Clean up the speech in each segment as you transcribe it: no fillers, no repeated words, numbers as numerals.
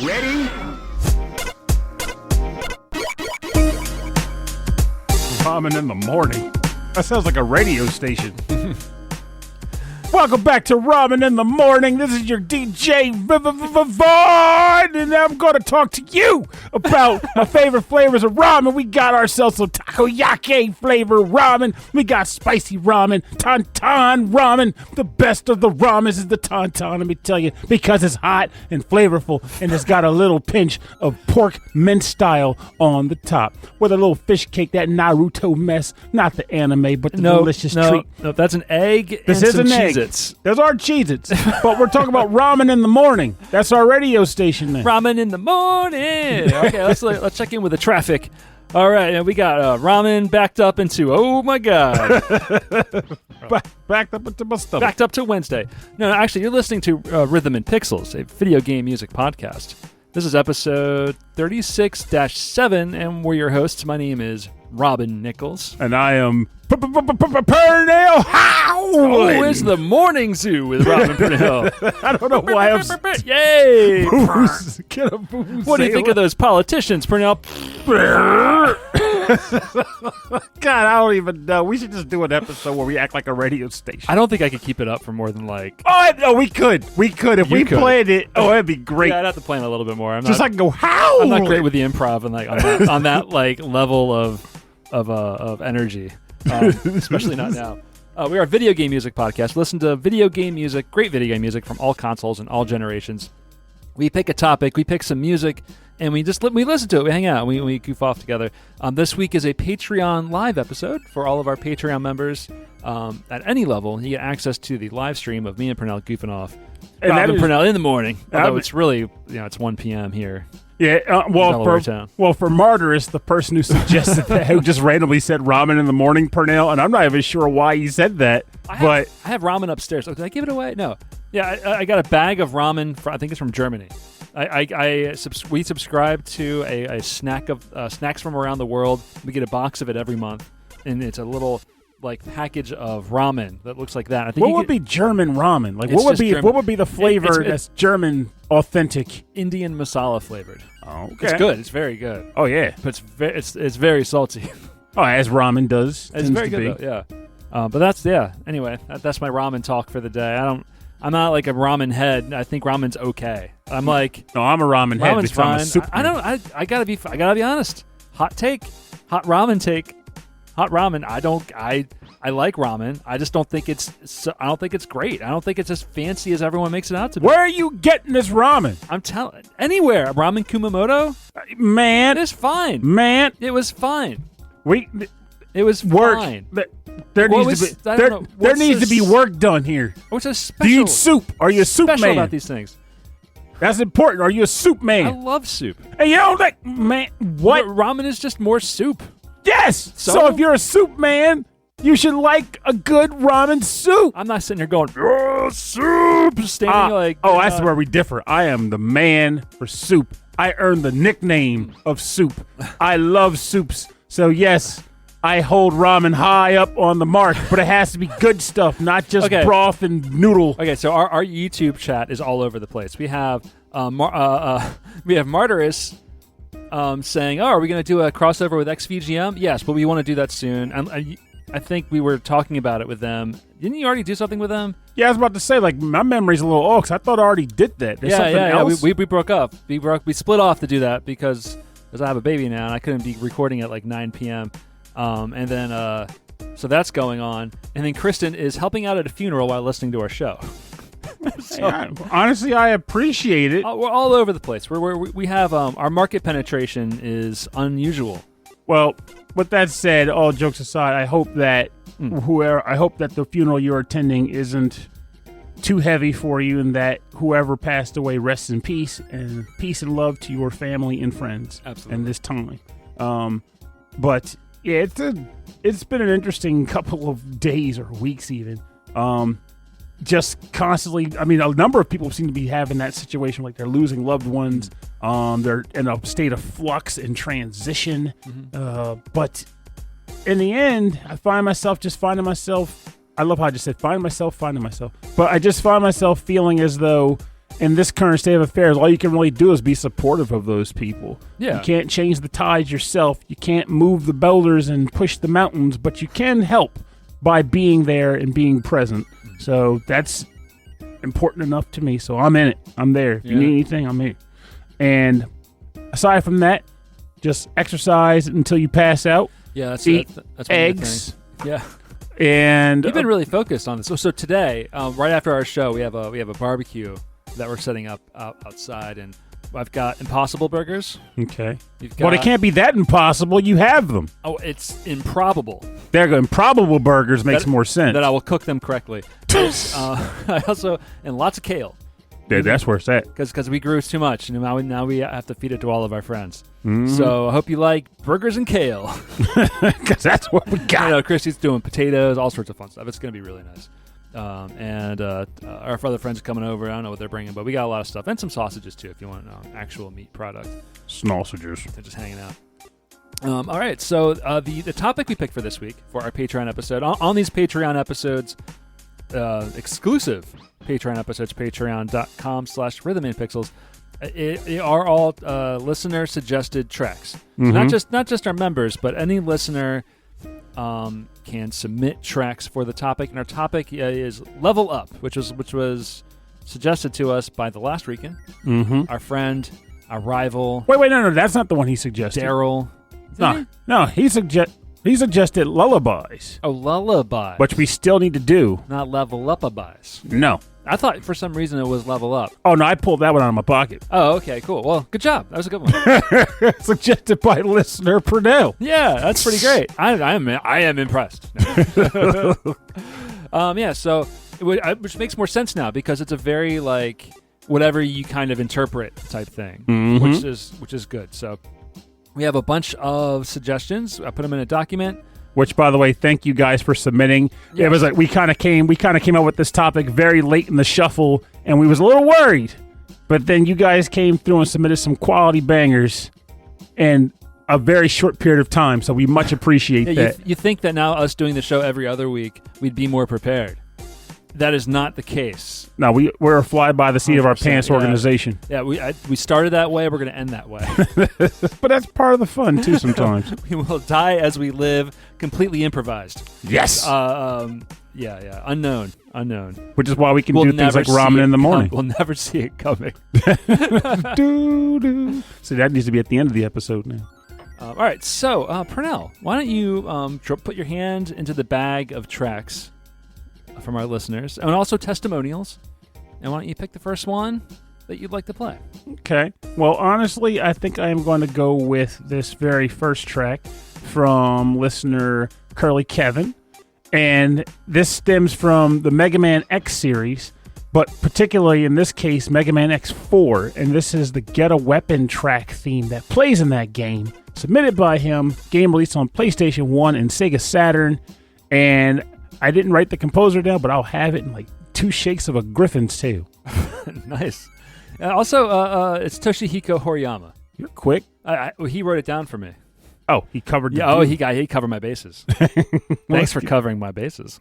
Ready? Ramen in the morning. That sounds like a radio station. Welcome back to Ramen in the Morning. This is your DJ Vaughn, and I'm going to talk to you about my favorite flavors of ramen. We got ourselves some takoyaki flavor ramen. We got spicy ramen, tantan ramen. The best of the ramens is the tantan, let me tell you, because it's hot and flavorful, and it's got a little pinch of pork mint style on the top with a little fish cake, that Naruto mess, not the anime, but the delicious treat. No, that's an egg. This and is some an egg. Cheez-Its. There's our Cheez-Its, but we're talking about Ramen in the Morning. That's our radio station then. Ramen in the morning. Okay, let's check in with the traffic. All right, and we got ramen backed up into, oh my God. Backed up into my stomach. Backed up to Wednesday. No, actually, you're listening to Rhythm and Pixels, a video game music podcast. This is episode 36-7, and we're your hosts. My name is Robin Nichols. And I am Pernell Howland. Oh, it's the Morning Zoo with Robin Pernell. I don't know why I'm... Yay! Booze. Get a booze. What do you think of those politicians, Pernell? God, I don't even know. We should just do an episode where we act like a radio station. I don't think I could keep it up for more than like... Oh, no, we could. We could. If we played it, it'd be great. Yeah, I'd have to plan a little bit more. Just like go, how? I'm not great with the improv and like on that like level of energy, especially not now. We are a video game music podcast. Listen to video game music, great video game music from all consoles and all generations. We pick a topic, we pick some music, and we listen to it. We hang out, we goof off together. This week is a Patreon live episode for all of our Patreon members. At any level, you get access to the live stream of me and Pernell goofing off. And Robin Pernell in the morning, although it's really, it's 1 p.m. here. Yeah, for Martyrus, the person who suggested that, who just randomly said ramen in the morning, Pernell, and I'm not even sure why he said that. I have ramen upstairs. Oh, did I give it away? No. Yeah, I got a bag of ramen. I think it's from Germany. We subscribe to a snack of snacks from around the world. We get a box of it every month, and it's a little package of ramen that looks like that. I think what would be German ramen? Like what would be the flavor that's German authentic? Indian masala flavored. Oh, okay. It's good. It's very good. Oh yeah, but it's very salty. Oh, as ramen does. It's very good though, yeah. But that's Anyway, that's my ramen talk for the day. I'm not like a ramen head. I think ramen's okay. I'm like, no, I'm a ramen head. Ramen's fine. I'm a soup I gotta be honest. Hot ramen take. Hot ramen. I like ramen. I just don't think it's great. I don't think it's as fancy as everyone makes it out to be. Where are you getting this ramen? I'm telling anywhere. Ramen Kumamoto. Man, it's fine. Man, it was fine. It was fine. There needs to be work done here. What's a special? Do you eat soup? Are you a soup man? About these things. That's important. Are you a soup man? I love soup. Hey, you don't like man? What? Ramen is just more soup. Yes. So if you're a soup man, you should like a good ramen soup. I'm not sitting here going, oh, soup, standing that's where we differ. I am the man for soup. I earned the nickname of soup. I love soups. So yes, I hold ramen high up on the mark, but it has to be good stuff, not just broth and noodle. Okay, so our YouTube chat is all over the place. We have Martyrus saying, "Oh, are we going to do a crossover with XVGM?" Yes, but we want to do that soon. I think we were talking about it with them. Didn't you already do something with them? Yeah, I was about to say, my memory's a little off because I thought I already did that. There's something else? We broke up. We split off to do that because I have a baby now and I couldn't be recording at 9 p.m. And then so that's going on. And then Kristen is helping out at a funeral while listening to our show. Honestly, I appreciate it. We're all over the place. We have our market penetration is unusual. Well, with that said, all jokes aside, I hope that the funeral you're attending isn't too heavy for you, and that whoever passed away rests in peace, and peace and love to your family and friends. Absolutely. In this time. But yeah, it's been an interesting couple of days or weeks even. Just constantly, a number of people seem to be having that situation, like they're losing loved ones. They're in a state of flux and transition. Mm-hmm. But in the end, I find myself finding myself. I love how I just said finding myself. But I just find myself feeling as though in this current state of affairs, all you can really do is be supportive of those people. Yeah. You can't change the tides yourself. You can't move the boulders and push the mountains, but you can help by being there and being present. So that's important enough to me. So I'm in it. I'm there. If you need anything, I'm here. And aside from that, just exercise until you pass out. Yeah, that's eat that's eggs. Yeah. And you've been really focused on this. So today, right after our show, we have a barbecue that we're setting up outside, and I've got Impossible Burgers. Okay. Well, it can't be that impossible. You have them. Oh, it's improbable. There you go. Improbable burgers makes more sense. That I will cook them correctly. I also and lots of kale. Yeah, that's where it's at. Because we grew too much, and now we have to feed it to all of our friends. Mm-hmm. So I hope you like burgers and kale. Because that's what we got. I know Christy's doing potatoes, all sorts of fun stuff. It's going to be really nice. And our other friends are coming over. I don't know what they're bringing, but we got a lot of stuff. And some sausages, too, if you want an actual meat product. Sausages. They're just hanging out. All right, so the topic we picked for this week, for our Patreon episode, on these Patreon episodes, exclusive Patreon episodes, patreon.com/rhythmandpixels, are all listener-suggested tracks. Mm-hmm. So not just our members, but any listener can submit tracks for the topic, and our topic is Level Up, which was suggested to us by the last weekend. Mm-hmm. Our friend, our rival. Wait, no, that's not the one he suggested. Daryl. No, he suggested lullabies. Oh, lullabies. Which we still need to do. Not level up-a-bies. No. I thought for some reason it was level up. Oh, no, I pulled that one out of my pocket. Oh, okay, cool. Well, good job. That was a good one. Suggested by listener Purnell. Yeah, that's pretty great. I am impressed. Yeah, so which makes more sense now because it's a very like whatever you kind of interpret type thing, mm-hmm. which is good. So we have a bunch of suggestions. I put them in a document. Which, by the way, thank you guys for submitting. Yes. It was like we kind of came up with this topic very late in the shuffle, and we was a little worried. But then you guys came through and submitted some quality bangers in a very short period of time, so we much appreciate that. You think that now us doing the show every other week, we'd be more prepared. That is not the case. No, we're a fly-by-the-seat of our pants organization. Yeah, we started that way. We're going to end that way. But that's part of the fun, too, sometimes. We will die as we live, completely imposed. Yes! Yeah. Unknown. Which is why we can do things like ramen in the morning. We'll never see it coming. Doo-doo. See, that needs to be at the end of the episode now. All right, so, Purnell, why don't you put your hand into the bag of tracks from our listeners, and also testimonials. And why don't you pick the first one that you'd like to play? Okay. Well, honestly, I think I am going to go with this very first track from listener Curly Kevin. And this stems from the Mega Man X series, but particularly in this case, Mega Man X4. And this is the Get a Weapon track theme that plays in that game. Submitted by him, game released on PlayStation 1 and Sega Saturn. And I didn't write the composer down, but I'll have it in like 2 shakes of a griffin's tail. Nice. Also, it's Toshihiko Horiyama. You're quick. He wrote it down for me. Oh, he covered. Yeah. He covered my bases. Thanks for covering my bases.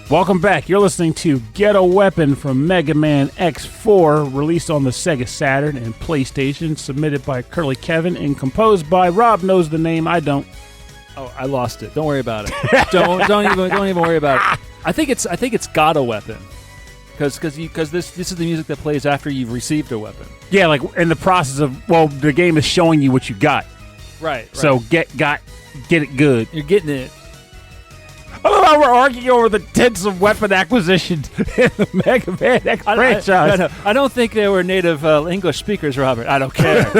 Welcome back. You're listening to Get a Weapon from Mega Man X4, released on the Sega Saturn and PlayStation, submitted by Curly Kevin and composed by Rob knows the name. I don't. Oh, I lost it. Don't worry about it. don't even worry about it. I think it's Got a Weapon. Because this is the music that plays after you've received a weapon. Yeah, like in the process of the game is showing you what you got. Right. So get it good. You're getting it. I love how we're arguing over the tents of weapon acquisition in the Mega Man X franchise. I don't think they were native English speakers, Robert. I don't care.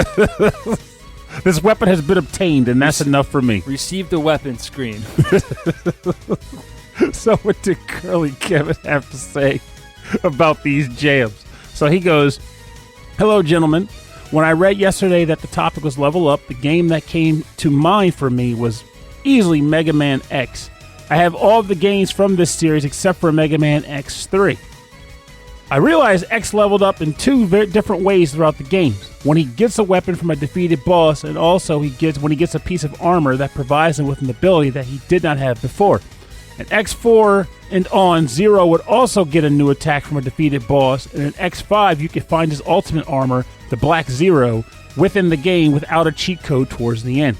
This weapon has been obtained, and that's enough for me. Receive the weapon screen. So what did Curly Kevin have to say about these jams? So he goes, "Hello, gentlemen. When I read yesterday that the topic was level up, the game that came to mind for me was easily Mega Man X. I have all of the games from this series except for Mega Man X3. I realized X leveled up in two very different ways throughout the games. When he gets a weapon from a defeated boss, and also when he gets a piece of armor that provides him with an ability that he did not have before. In X4 and on, Zero would also get a new attack from a defeated boss, and in X5 you could find his ultimate armor, the Black Zero, within the game without a cheat code towards the end.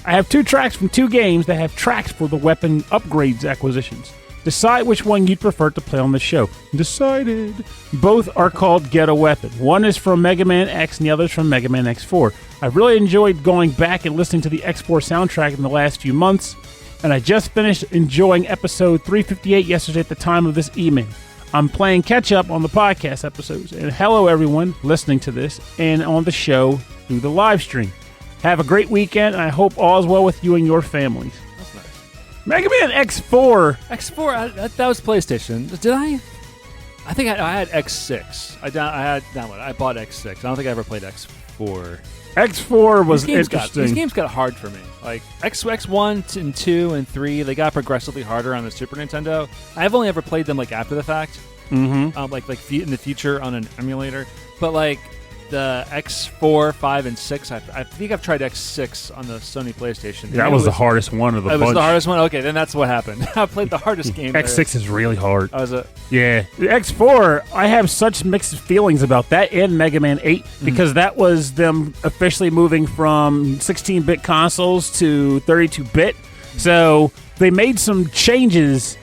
I have 2 tracks from 2 games that have tracks for the weapon upgrades acquisitions. Decide which one you'd prefer to play on the show." Decided. Both are called Get a Weapon. One is from Mega Man X and the other is from Mega Man X4. I've really enjoyed going back and listening to the X4 soundtrack in the last few months, and I just finished enjoying episode 358 yesterday at the time of this email. I'm playing catch-up on the podcast episodes. And hello, everyone listening to this and on the show through the live stream. Have a great weekend, and I hope all is well with you and your families. That's nice. Mega Man X4. X4, that was PlayStation. Did I? I think I had X6. I had downloaded. I bought X6. I don't think I ever played X4. X4 was interesting. These games got hard for me. Like X1 and 2 and 3, they got progressively harder on the Super Nintendo. I've only ever played them like after the fact. Mm-hmm. Like in the future on an emulator. But like the X4, 5, and 6, I think I've tried X6 on the Sony PlayStation. That was the hardest one of the bunch. It was the hardest one? Okay, then that's what happened. I played the hardest game X6 is really hard. Oh, is it? Yeah. The X4, I have such mixed feelings about that and Mega Man 8 because that was them officially moving from 16-bit consoles to 32-bit. So they made some changes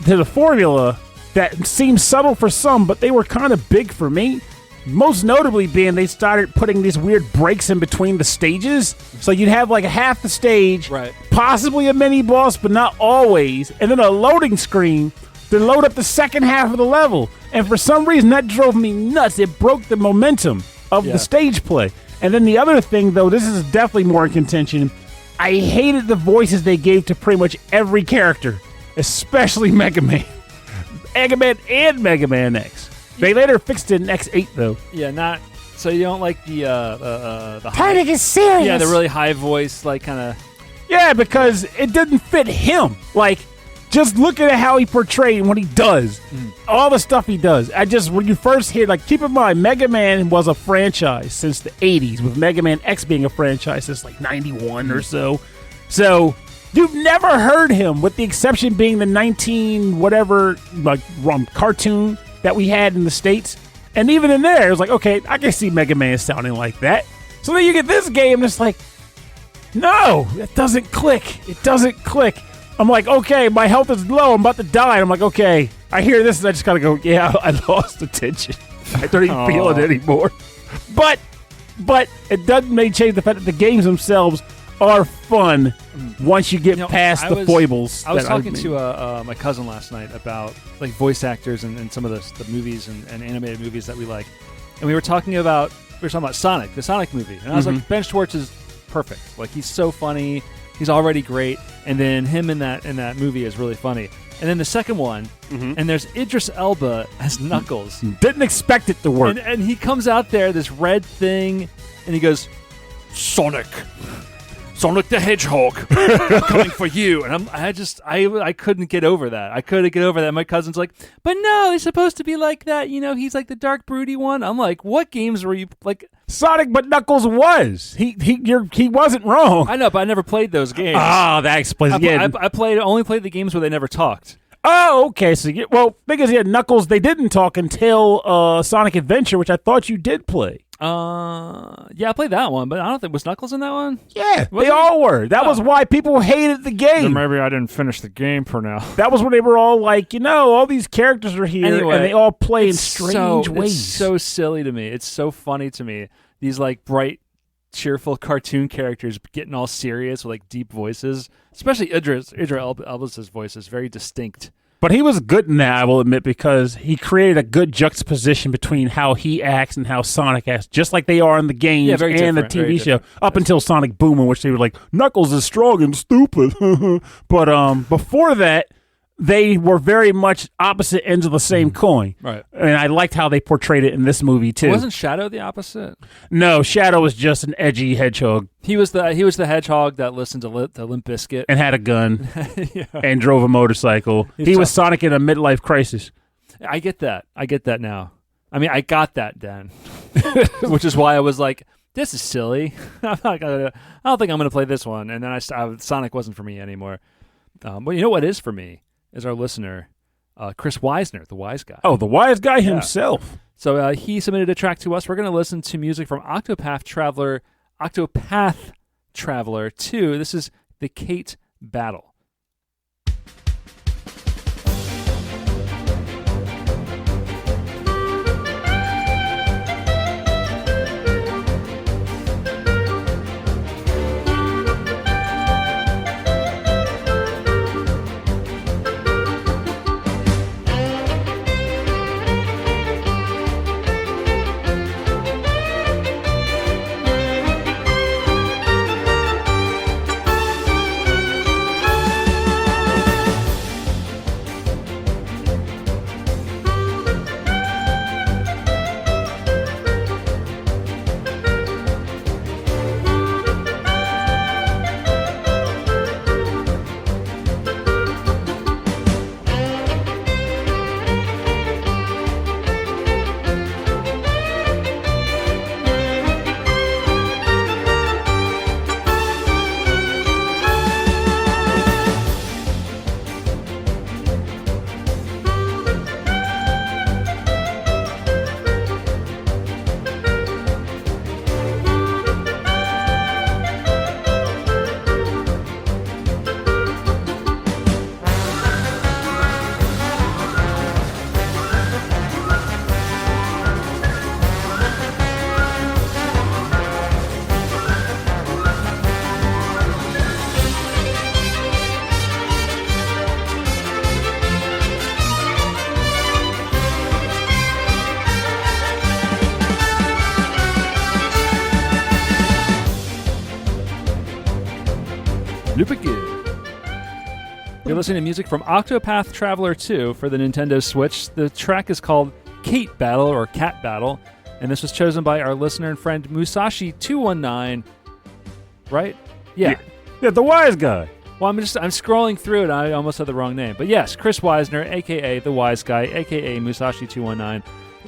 to the formula that seemed subtle for some, but they were kind of big for me. Most notably being they started putting these weird breaks in between the stages. So you'd have like a half the stage, right, possibly a mini boss, but not always, and then a loading screen to load up the second half of the level. And for some reason, that drove me nuts. It broke the momentum of the stage play. And then the other thing, though, this is definitely more in contention, I hated the voices they gave to pretty much every character, especially Mega Man. Mega Man and Mega Man X. They later fixed it in X8, though. Yeah, not... So you don't like the high... Trying to get serious! Yeah, the really high voice, like, kind of... Yeah, because it didn't fit him. Like, just look at how he portrayed and what he does. All the stuff he does. When you first hear... Like, keep in mind, Mega Man was a franchise since the 80s, with Mega Man X being a franchise since, like, 91 or so. So... You've never heard him, with the exception being the 19-whatever, like, cartoon that we had in the States. And even in there, it was like, okay, I can see Mega Man sounding like that. So then you get this game, and it's like, no, it doesn't click. It doesn't click. I'm like, okay, my health is low. I'm about to die. And I'm like, okay, I hear this, and I just gotta go, yeah, I lost attention. I don't even feel it anymore. But it doesn't change the fact that the games themselves are fun once you get past the foibles. I was talking to my cousin last night about like voice actors and some of the movies and animated movies that we like, and we were talking about Sonic, the Sonic movie, and I was like, Ben Schwartz is perfect. Like, he's so funny, he's already great, and then him in that movie is really funny. And then the second one, and there's Idris Elba as Knuckles. Didn't expect it to work. And he comes out there, this red thing, and he goes, Sonic the Hedgehog, coming for you. And I couldn't get over that. I couldn't get over that. My cousin's like, but no, he's supposed to be like that. You know, he's like the dark, broody one. I'm like, what games were you like? Sonic, but Knuckles was. He wasn't wrong. I know, but I never played those games. Oh, that explains again. I only played the games where they never talked. Oh, okay. So, because Knuckles, they didn't talk until Sonic Adventure, which I thought you did play. Yeah, I played that one, but I don't think was Knuckles in that one. Yeah, they all were. That was why people hated the game. Then maybe I didn't finish the game for now. That was when they were all like, all these characters are here, anyway, and they all play in strange ways. It's so silly to me. It's so funny to me. These like bright, cheerful cartoon characters getting all serious with like deep voices. Especially Idris Elba's voice is very distinct. But he was good in that, I will admit, because he created a good juxtaposition between how he acts and how Sonic acts, just like they are in the games and the TV show, up until Sonic Boom, in which they were like, Knuckles is strong and stupid. But before that, they were very much opposite ends of the same coin. Right. And I liked how they portrayed it in this movie, too. Wasn't Shadow the opposite? No, Shadow was just an edgy hedgehog. He was the hedgehog that listened to Limp Bizkit. And had a gun. And drove a motorcycle. He was Sonic in a midlife crisis. I get that. I get that now. I mean, I got that then. Which is why I was like, this is silly. I don't think I'm going to play this one. And then Sonic wasn't for me anymore. But you know what is for me? Is our listener, Chris Weisner, the wise guy. Oh, the wise guy himself. So he submitted a track to us. We're going to listen to music from Octopath Traveler 2. This is the Cait Battle. You're listening to music from Octopath Traveler 2 for the Nintendo Switch. The track is called Cait Battle or Cat Battle, and this was chosen by our listener and friend Musashi219. Right? Yeah, the wise guy. Well, I'm scrolling through it. I almost said the wrong name, but yes, Chris Weisner, aka the Wise Guy, aka Musashi219,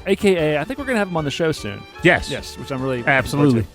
aka I think we're gonna have him on the show soon. Yes, which I'm really absolutely.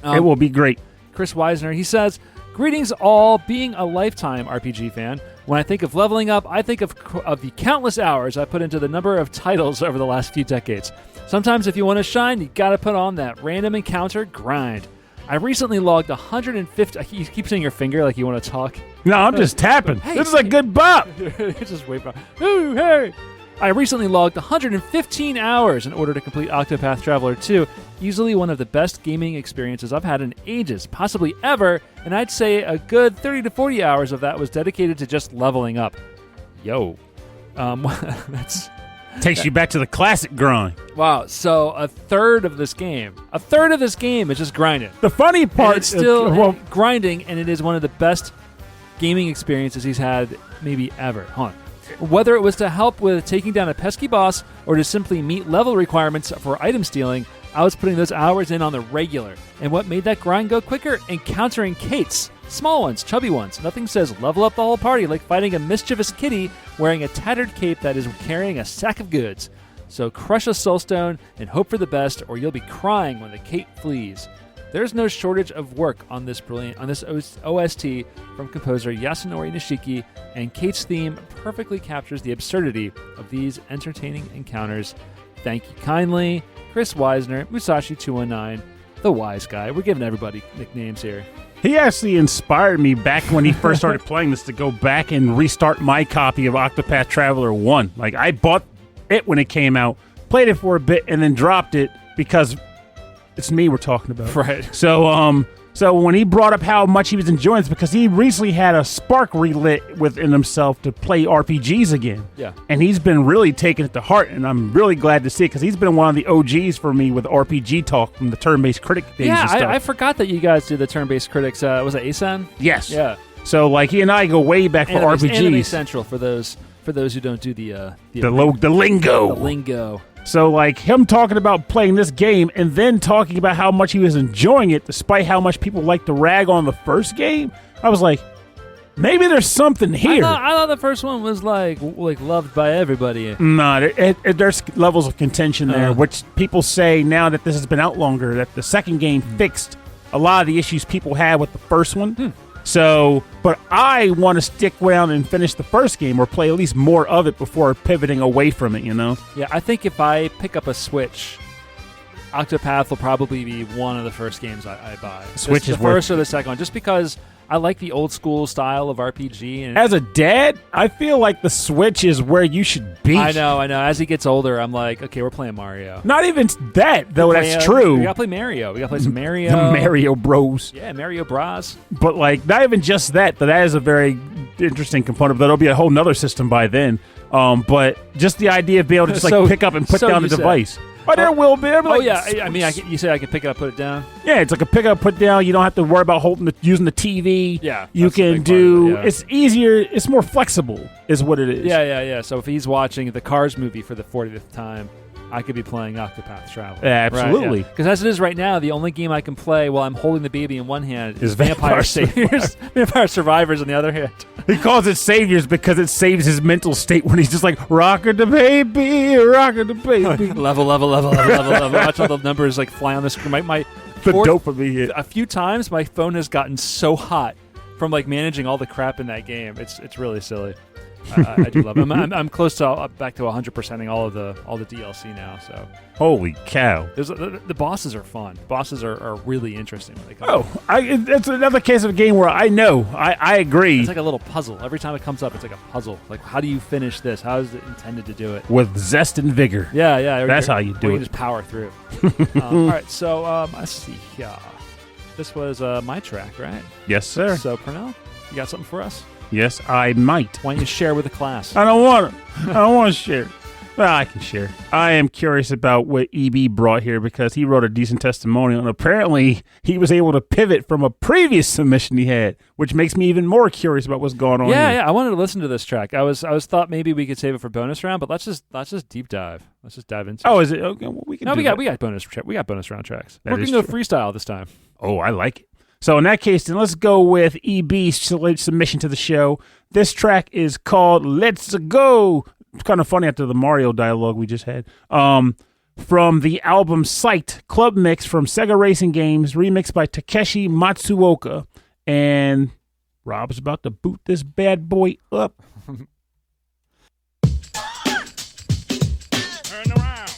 It will be great. Chris Weisner, he says, "Greetings all. Being a lifetime RPG fan, when I think of leveling up, I think of the countless hours I put into the number of titles over the last few decades. Sometimes if you want to shine, you gotta put on that random encounter grind. I recently logged 150... You keep saying your finger like you want to talk. No, I'm just tapping. Hey, this is a good bop. Just wait for... Ooh, hey! I recently logged 115 hours in order to complete Octopath Traveler 2, easily one of the best gaming experiences I've had in ages, possibly ever, and I'd say a good 30 to 40 hours of that was dedicated to just leveling up. Yo. That's... Takes you back to the classic grind. Wow, so a third of this game is just grinding. The funny part is still grinding, and it is one of the best gaming experiences he's had maybe ever. Hold on. Whether it was to help with taking down a pesky boss or to simply meet level requirements for item stealing, I was putting those hours in on the regular. And what made that grind go quicker? Encountering Caits. Small ones, chubby ones. Nothing says level up the whole party like fighting a mischievous kitty wearing a tattered cape that is carrying a sack of goods. So crush a soulstone and hope for the best, or you'll be crying when the Cait flees. There's no shortage of work on this OST from composer Yasunori Nishiki, and Cait's theme perfectly captures the absurdity of these entertaining encounters. Thank you kindly, Chris Weisner, Musashi219, the Wise Guy. We're giving everybody nicknames here. He actually inspired me back when he first started playing this to go back and restart my copy of Octopath Traveler 1. Like, I bought it when it came out, played it for a bit, and then dropped it because it's me we're talking about. Right. So So when he brought up how much he was enjoying it, because he recently had a spark relit within himself to play RPGs again. Yeah. And he's been really taking it to heart, and I'm really glad to see it, because he's been one of the OGs for me with RPG talk from the turn-based critic days and stuff. I forgot that you guys do the turn-based critics. Was it ASAN? Yes. Yeah. So like he and I go way back for RPGs. Anime Central for those who don't do the lingo. The lingo. So, like, him talking about playing this game and then talking about how much he was enjoying it despite how much people like to rag on the first game, I was like, maybe there's something here. I thought the first one was, like loved by everybody. No, there's levels of contention there, which people say now that this has been out longer, that the second game fixed a lot of the issues people had with the first one. So, but I want to stick around and finish the first game or play at least more of it before pivoting away from it, you know? Yeah, I think if I pick up a Switch, Octopath will probably be one of the first games I buy. Switch is the first or the second one, just because I like the old school style of RPG. And as a dad, I feel like the Switch is where you should be. I know. As he gets older, I'm like, okay, we're playing Mario. Not even that, though. That's true. We gotta play Mario. We gotta play some Mario. The Mario Bros. Yeah, Mario Bros. But like, not even just that. But that is a very interesting component. There'll be a whole nother system by then. But just the idea of being able to just pick up and put down the device. Oh, there will be. I mean, you say I can pick it up, put it down. Yeah, it's like a pick up, put down. You don't have to worry about using the TV. Yeah, you can do. It, yeah. It's easier. It's more flexible, is what it is. Yeah. So if he's watching the Cars movie for the 40th time, I could be playing Octopath Traveler. Absolutely. Because as it is right now, the only game I can play while I'm holding the baby in one hand is Vampire Saviors. Vampire Survivors on the other hand. He calls it Saviors because it saves his mental state when he's just like, rocker the baby, rocker the baby. level. Watch all the numbers like fly on the screen. The dopamine hit. A few times my phone has gotten so hot from like managing all the crap in that game. It's really silly. I do love it. I'm close to back to 100%ing all the DLC now. So holy cow! The bosses are fun. Bosses are really interesting when they come. It's another case of a game where I agree. It's like a little puzzle. Every time it comes up, it's like a puzzle. Like, how do you finish this? How is it intended to do it? With zest and vigor. Yeah. That's how you do it. You just power through. All right. So let's see. Yeah, this was my track, right? Yes, sir. So Pernell, you got something for us? Yes, I might. Why don't you share with the class? I don't want to share. Well, I can share. I am curious about what EB brought here because he wrote a decent testimonial, and apparently he was able to pivot from a previous submission he had, which makes me even more curious about what's going on. Yeah. I wanted to listen to this track. I was thought maybe we could save it for bonus round, but let's just deep dive. Let's just dive into. Oh, is it okay? Well, we got bonus round tracks. We're going to go freestyle this time. Oh, I like it. So in that case, then let's go with EB's submission to the show. This track is called Let's Go. It's kind of funny after the Mario dialogue we just had. From the album Psyched, Club Mix from Sega Racing Games, remixed by Takeshi Matsuoka. And Rob's about to boot this bad boy up. Turn around.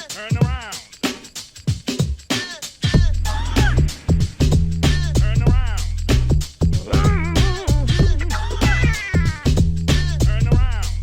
Turn around. Turn around. Turn around. Turn around. Turn around.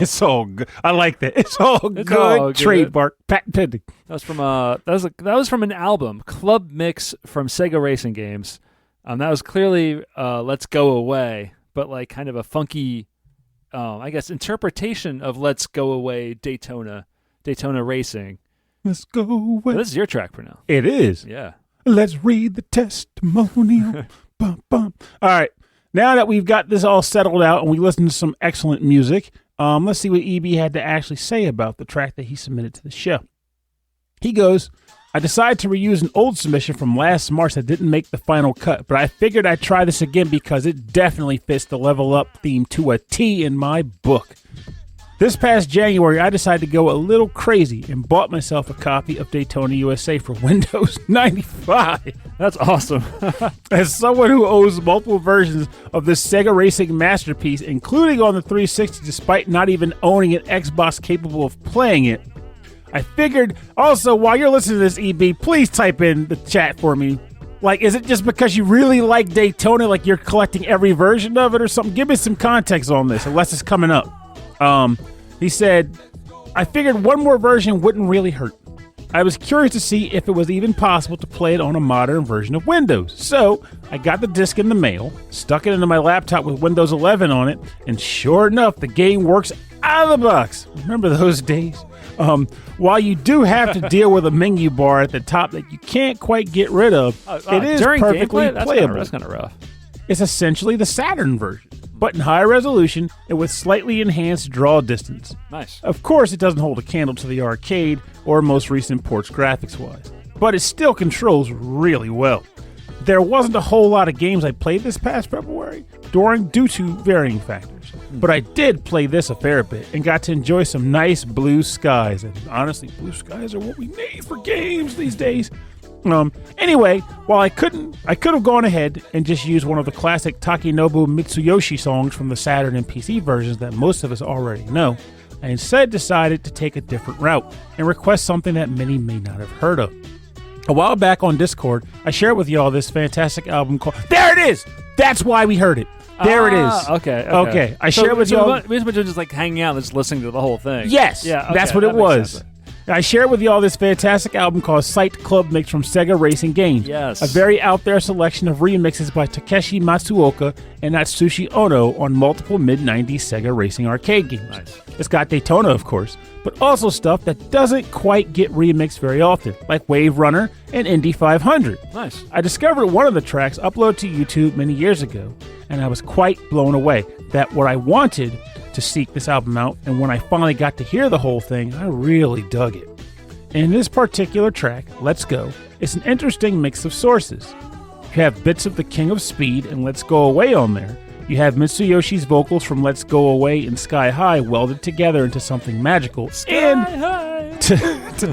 It's all good. I like that. It's all It's good. all good. Trademark. Patent pending. That was from an album, Club Mix from Sega Racing Games. That was clearly "Let's Go Away," but like kind of a funky, I guess, interpretation of "Let's Go Away" Daytona Racing. Let's go away. Well, this is your track for now. It is. Yeah. Let's read the testimonial. Bum, bum. All right. Now that we've got this all settled out and we listened to some excellent music, let's see what EB had to actually say about the track that he submitted to the show. He goes, I decided to reuse an old submission from last March that didn't make the final cut, but I figured I'd try this again because it definitely fits the level up theme to a T in my book. This past January, I decided to go a little crazy and bought myself a copy of Daytona USA for Windows 95. That's awesome. As someone who owns multiple versions of this Sega racing masterpiece, including on the 360 despite not even owning an Xbox capable of playing it, I figured, also, while you're listening to this, EB, please type in the chat for me. Like, is it just because you really like Daytona, like you're collecting every version of it or something? Give me some context on this, unless it's coming up. He said, I figured one more version wouldn't really hurt. I was curious to see if it was even possible to play it on a modern version of Windows. So I got the disc in the mail, stuck it into my laptop with Windows 11 on it, and sure enough, the game works out of the box. Remember those days? While you do have to deal with a menu bar at the top that you can't quite get rid of, it is perfectly playable. That's kind of rough. It's essentially the Saturn version, but in higher resolution and with slightly enhanced draw distance. Nice. Of course, it doesn't hold a candle to the arcade or most recent ports graphics-wise, but it still controls really well. There wasn't a whole lot of games I played this past February due to varying factors, but I did play this a fair bit and got to enjoy some nice blue skies, and honestly, blue skies are what we need for games these days. Anyway, while I could have gone ahead and just used one of the classic Takenobu Mitsuyoshi songs from the Saturn and PC versions that most of us already know, I instead decided to take a different route and request something that many may not have heard of. A while back on Discord, I shared with y'all this fantastic album called... There it is! That's why we heard it. There it is. Okay. I shared with y'all... We just like hanging out and just listening to the whole thing. Yes, yeah, okay, that's what it makes was. sense. I shared with y'all this fantastic album called Psyched Club Mix from Sega Racing Games. Yes. A very out there selection of remixes by Takeshi Matsuoka and Atsushi Ono on multiple mid-90s Sega Racing arcade games. Nice. It's got Daytona, of course, but also stuff that doesn't quite get remixed very often, like Wave Runner and Indy 500. Nice. I discovered one of the tracks uploaded to YouTube many years ago, and I was quite blown away that what I wanted to seek this album out, and when I finally got to hear the whole thing, I really dug it. In this particular track, Let's Go, it's an interesting mix of sources. You have bits of the King of Speed and Let's Go Away on there. You have Mitsuyoshi's vocals from Let's Go Away and Sky High welded together into something magical. To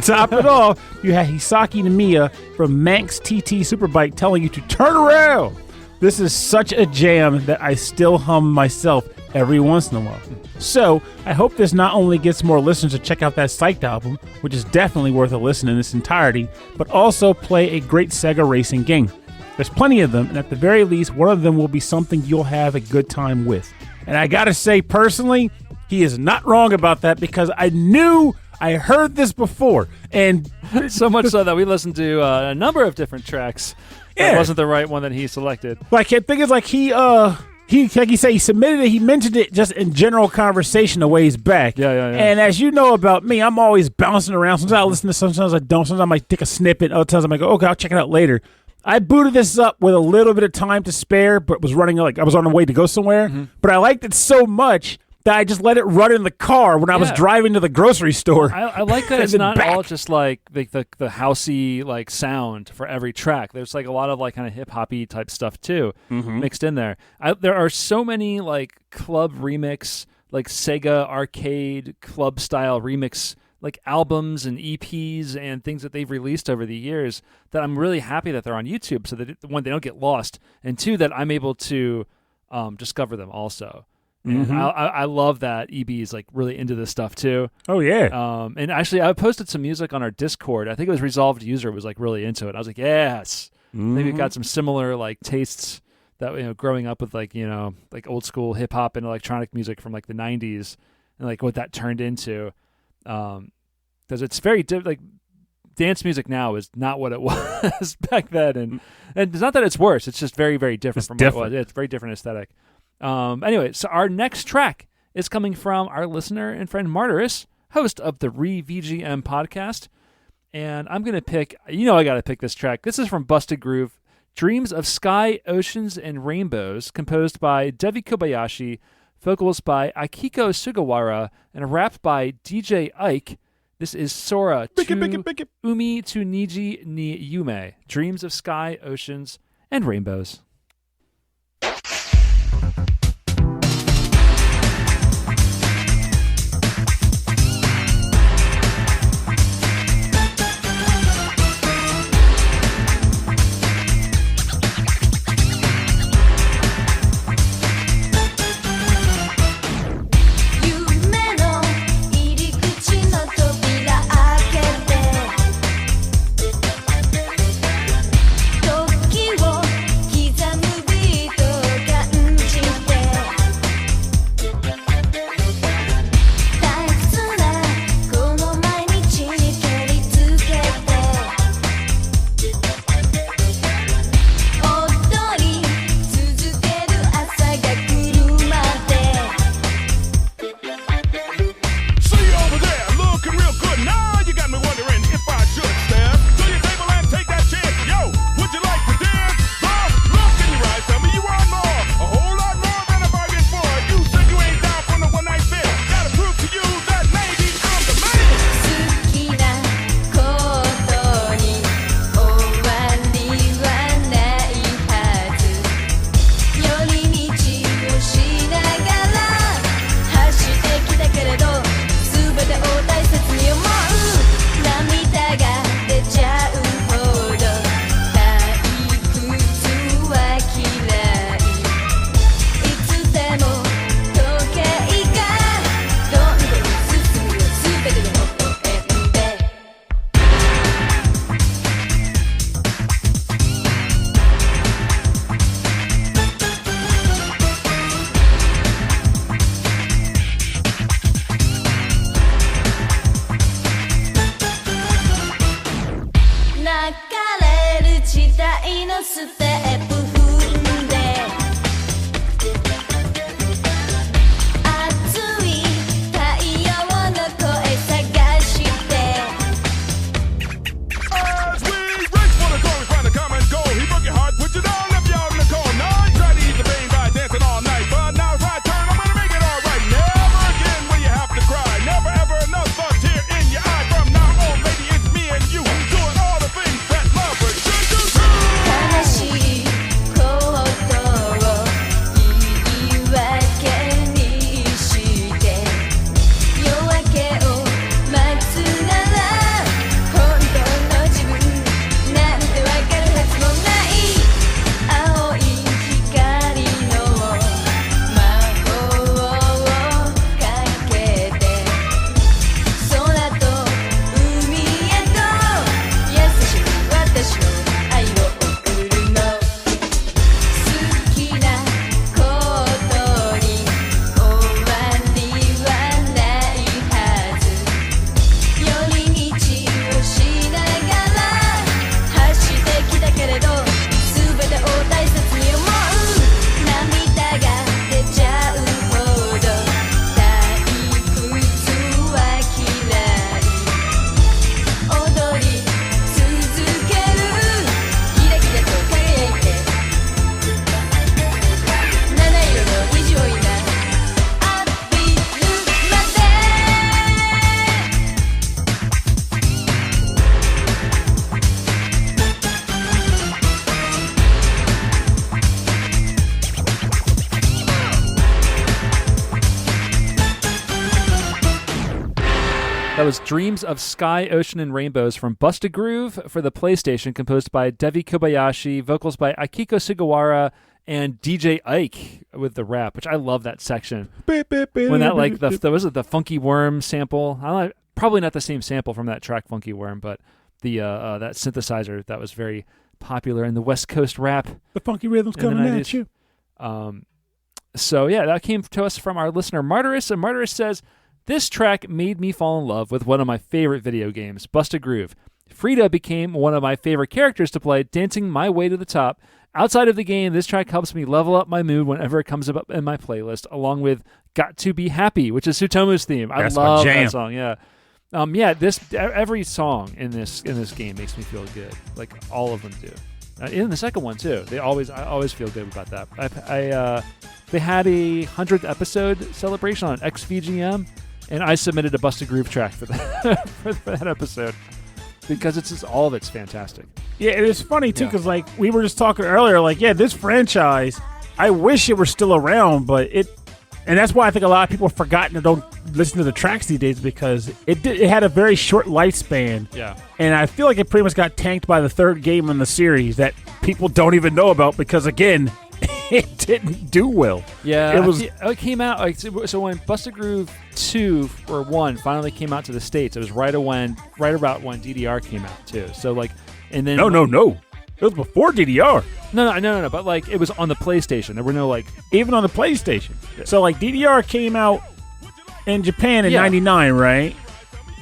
top it off, you have Hisaki Namiya from Manx TT Superbike telling you to turn around. This is such a jam that I still hum myself every once in a while. So, I hope this not only gets more listeners to check out that Psyched album, which is definitely worth a listen in its entirety, but also play a great Sega racing game. There's plenty of them, and at the very least, one of them will be something you'll have a good time with. And I gotta say, personally, he is not wrong about that because I heard this before. And so much so that we listened to a number of different tracks. That wasn't the right one that he selected. Like, I think it's like he like you say, he submitted it, he mentioned it just in general conversation a ways back. Yeah. And as you know about me, I'm always bouncing around. Sometimes I listen to sometimes I don't. Sometimes I might take a snippet. Other times I might go, okay, I'll check it out later. I booted this up with a little bit of time to spare, but was running like I was on the way to go somewhere. Mm-hmm. But I liked it so much that I just let it run in the car when I was driving to the grocery store. I like that it's not all just like the housey like sound for every track. There's like a lot of like kind of hip hoppy type stuff too mixed in there. There are so many like club remix, like Sega arcade club style remix like albums and EPs and things that they've released over the years that I'm really happy that they're on YouTube so that one, they don't get lost, and two, that I'm able to discover them also. And I love that EB is like really into this stuff too. Oh yeah. And actually, I posted some music on our Discord. I think it was Resolved User was like really into it. I was like, yes. Maybe got some similar like tastes that growing up with like like old school hip hop and electronic music from like the '90s. and like what that turned into. Because it's very like dance music now is not what it was back then, and it's not that it's worse. It's just very, very different what it was. It's very different aesthetic. Anyway, so our next track is coming from our listener and friend Martyrus, host of the Re-VGM podcast. And I'm going to pick, I got to pick this track. This is from Busted Groove, Dreams of Sky, Oceans, and Rainbows, composed by Devi Kobayashi, vocals by Akiko Sugawara, and a rap by DJ Ike. This is Sora to Umi to Niji ni Yume, Dreams of Sky, Oceans, and Rainbows. ステップ踏んで熱い太陽の声探して As we race for the goal, we find a common goal. He broke your heart, put you down, left you out in the cold. Now I try to ease the pain by dancing all night, but now it's my turn, I'm gonna make it all right. Never again will you have to cry. Never ever another tear in your eye. From now on, baby, it's me and you doing all the things that lovers should do too. 悲しいことを言い訳にして夜明けを待つなら本当の自分なんてわかるはずもない青い光の魔法をかけて空と海へと優しく私の愛を送るの好きなことに終わりはないはず寄り道をしながら走ってきたけれど全てを大切に思う涙が出ちゃうほど退屈は嫌い踊り続けるキラキラと輝いて七色の虹をいな浴びるまで That was Dreams of Sky, Ocean, and Rainbows from Busted Groove for the PlayStation, composed by Devi Kobayashi, vocals by Akiko Sugawara, and DJ Ike with the rap, which I love that section. When that, like, was it the Funky Worm sample? Probably not the same sample from that track, Funky Worm, but the that synthesizer that was very popular in the West Coast rap. The funky rhythm's in the coming 90s. at you. So, yeah, that came to us from our listener, Martyrus, and Martyrus says, This track made me fall in love with one of my favorite video games, Bust a Groove. Frida became one of my favorite characters to play, dancing my way to the top. Outside of the game, this track helps me level up my mood whenever it comes up in my playlist, along with Got to Be Happy, which is Sutomu's theme. That's I love my jam. that song, yeah. Every song in this game makes me feel good. Like, all of them do. In the second one, too. I always feel good about that. They had a 100th episode celebration on XVGM, and I submitted a Bust a Groove track for that, for that episode. Because it's just all of it's fantastic. Yeah, it is funny, too, because, like, we were just talking earlier, like, yeah, this franchise, I wish it were still around, but and that's why I think a lot of people have forgotten or don't listen to the tracks these days, because it had a very short lifespan. Yeah. And I feel like it pretty much got tanked by the third game in the series that people don't even know about because, again, it didn't do well. Yeah, it came out like so when Bust a Groove 2 or 1 finally came out to the States. It was right about when DDR came out too. So like, and then no, it was before DDR. No. But like, it was on the PlayStation. There were no like even on the PlayStation. So like DDR came out in Japan in Yeah. '99, right?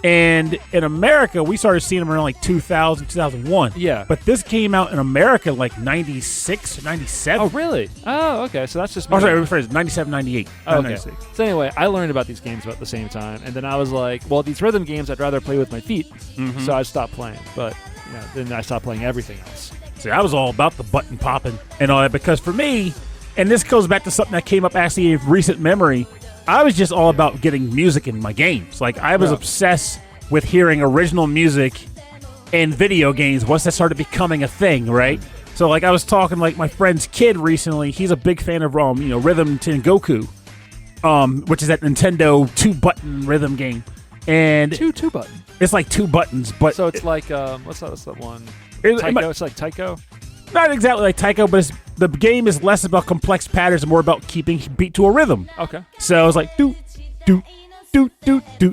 And in America, we started seeing them around like 2000, 2001. Yeah. But this came out in America like 96 or 97. Oh, really? Oh, okay. So that's just Oh, sorry, rephrase, 97, 98. Oh, okay. 96. So anyway, I learned about these games about the same time, and then I was like, well, these rhythm games I'd rather play with my feet, so I stopped playing. But then I stopped playing everything else. See, I was all about the button popping and all that because for me, and this goes back to something that came up actually in recent memory, I was just all about getting music in my games. Like, I was obsessed with hearing original music in video games once that started becoming a thing, right? So, like, I was talking, like, my friend's kid recently, he's a big fan of, Rhythm Tengoku, which is that Nintendo 2-button rhythm game. And Two button. it's like 2 buttons, but... So it's like, what's that one? It Taiko? might- It's like Taiko? Not exactly like Taiko, but the game is less about complex patterns and more about keeping beat to a rhythm. Okay. So I was like, do,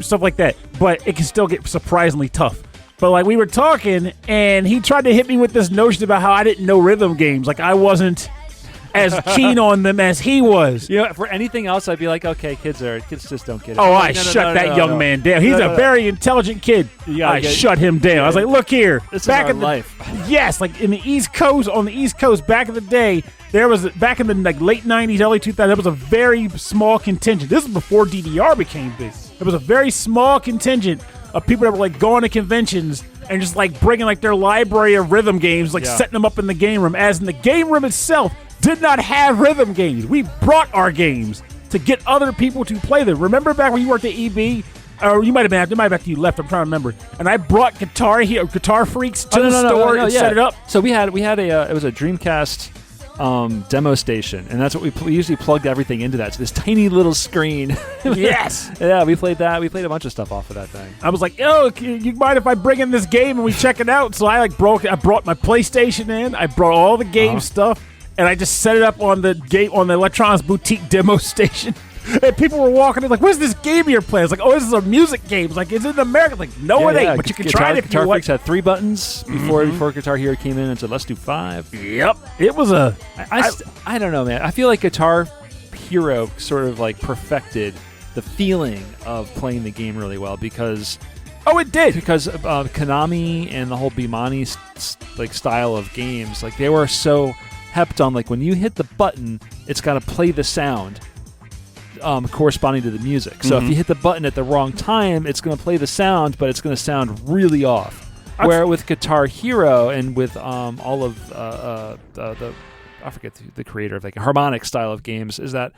stuff like that. But it can still get surprisingly tough. But like we were talking, and he tried to hit me with this notion about how I didn't know rhythm games. Like I wasn't as keen on them as he was. For anything else, I'd be like, okay, kids just don't get it. Oh, I'm I like, shut that young man down. He's a very intelligent kid. I shut him down. I was like, look here. This back is our in the, life. Yes, like in the East Coast, back in the day, there was, back in the like late 90s, early 2000s, there was a very small contingent. This was before DDR became big. There was a very small contingent of people that were like going to conventions and just like bringing like their library of rhythm games, like setting them up in the game room, as in the game room itself did not have rhythm games. We brought our games to get other people to play them. Remember back when you worked at EB? Or you might have been after you left. I'm trying to remember. And I brought Guitar Freaks to the store and set it up. So we had it was a Dreamcast demo station, and that's what we usually plugged everything into that. So this tiny little screen. Yes. Yeah, we played that. We played a bunch of stuff off of that thing. I was like, "Oh, you mind if I bring in this game and we check it out?" So I brought my PlayStation in. I brought all the game stuff, and I just set it up on the Electronics Boutique demo station. And people were walking in like, "What's this game you're playing?" It's like, "Oh, this is a music game." It's like, "Is it in America?" Like, no, it ain't. But you can try it if Guitar you want. Freaks had 3 buttons before Guitar Hero came in and said, "Let's do 5." Yep, it was a. I don't know, man. I feel like Guitar Hero sort of like perfected the feeling of playing the game really well because it did. Because Konami and the whole Bimani like style of games, like they were so hepped on like when you hit the button, it's got to play the sound corresponding to the music. So if you hit the button at the wrong time, it's going to play the sound, but it's going to sound really off. Where with Guitar Hero and with all of the I forget the creator of like a harmonic style of games, is that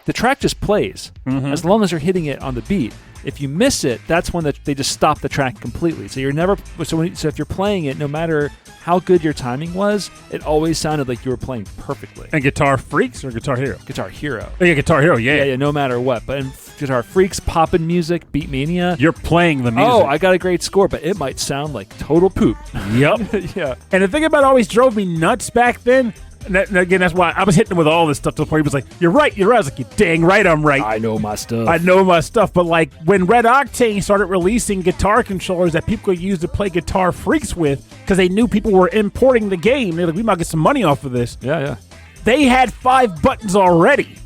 the track just plays as long as you're hitting it on the beat. If you miss it, that's when they just stop the track completely. So you're never so if you're playing it, no matter how good your timing was, it always sounded like you were playing perfectly. And Guitar Freaks or Guitar Hero? Guitar Hero. Yeah, Guitar Hero. Yeah, no matter what. But in Guitar Freaks, poppin' music, Beat Mania, you're playing the music. Oh, I got a great score, but it might sound like total poop. Yep. Yeah. And the thing about it always drove me nuts back then. And again, that's why I was hitting him with all this stuff to the point he was like, you're right. I was like, you're dang right, I'm right. I know my stuff. But like when Red Octane started releasing guitar controllers that people could use to play Guitar Freaks with, because they knew people were importing the game, they're like, we might get some money off of this. Yeah. They had 5 buttons already.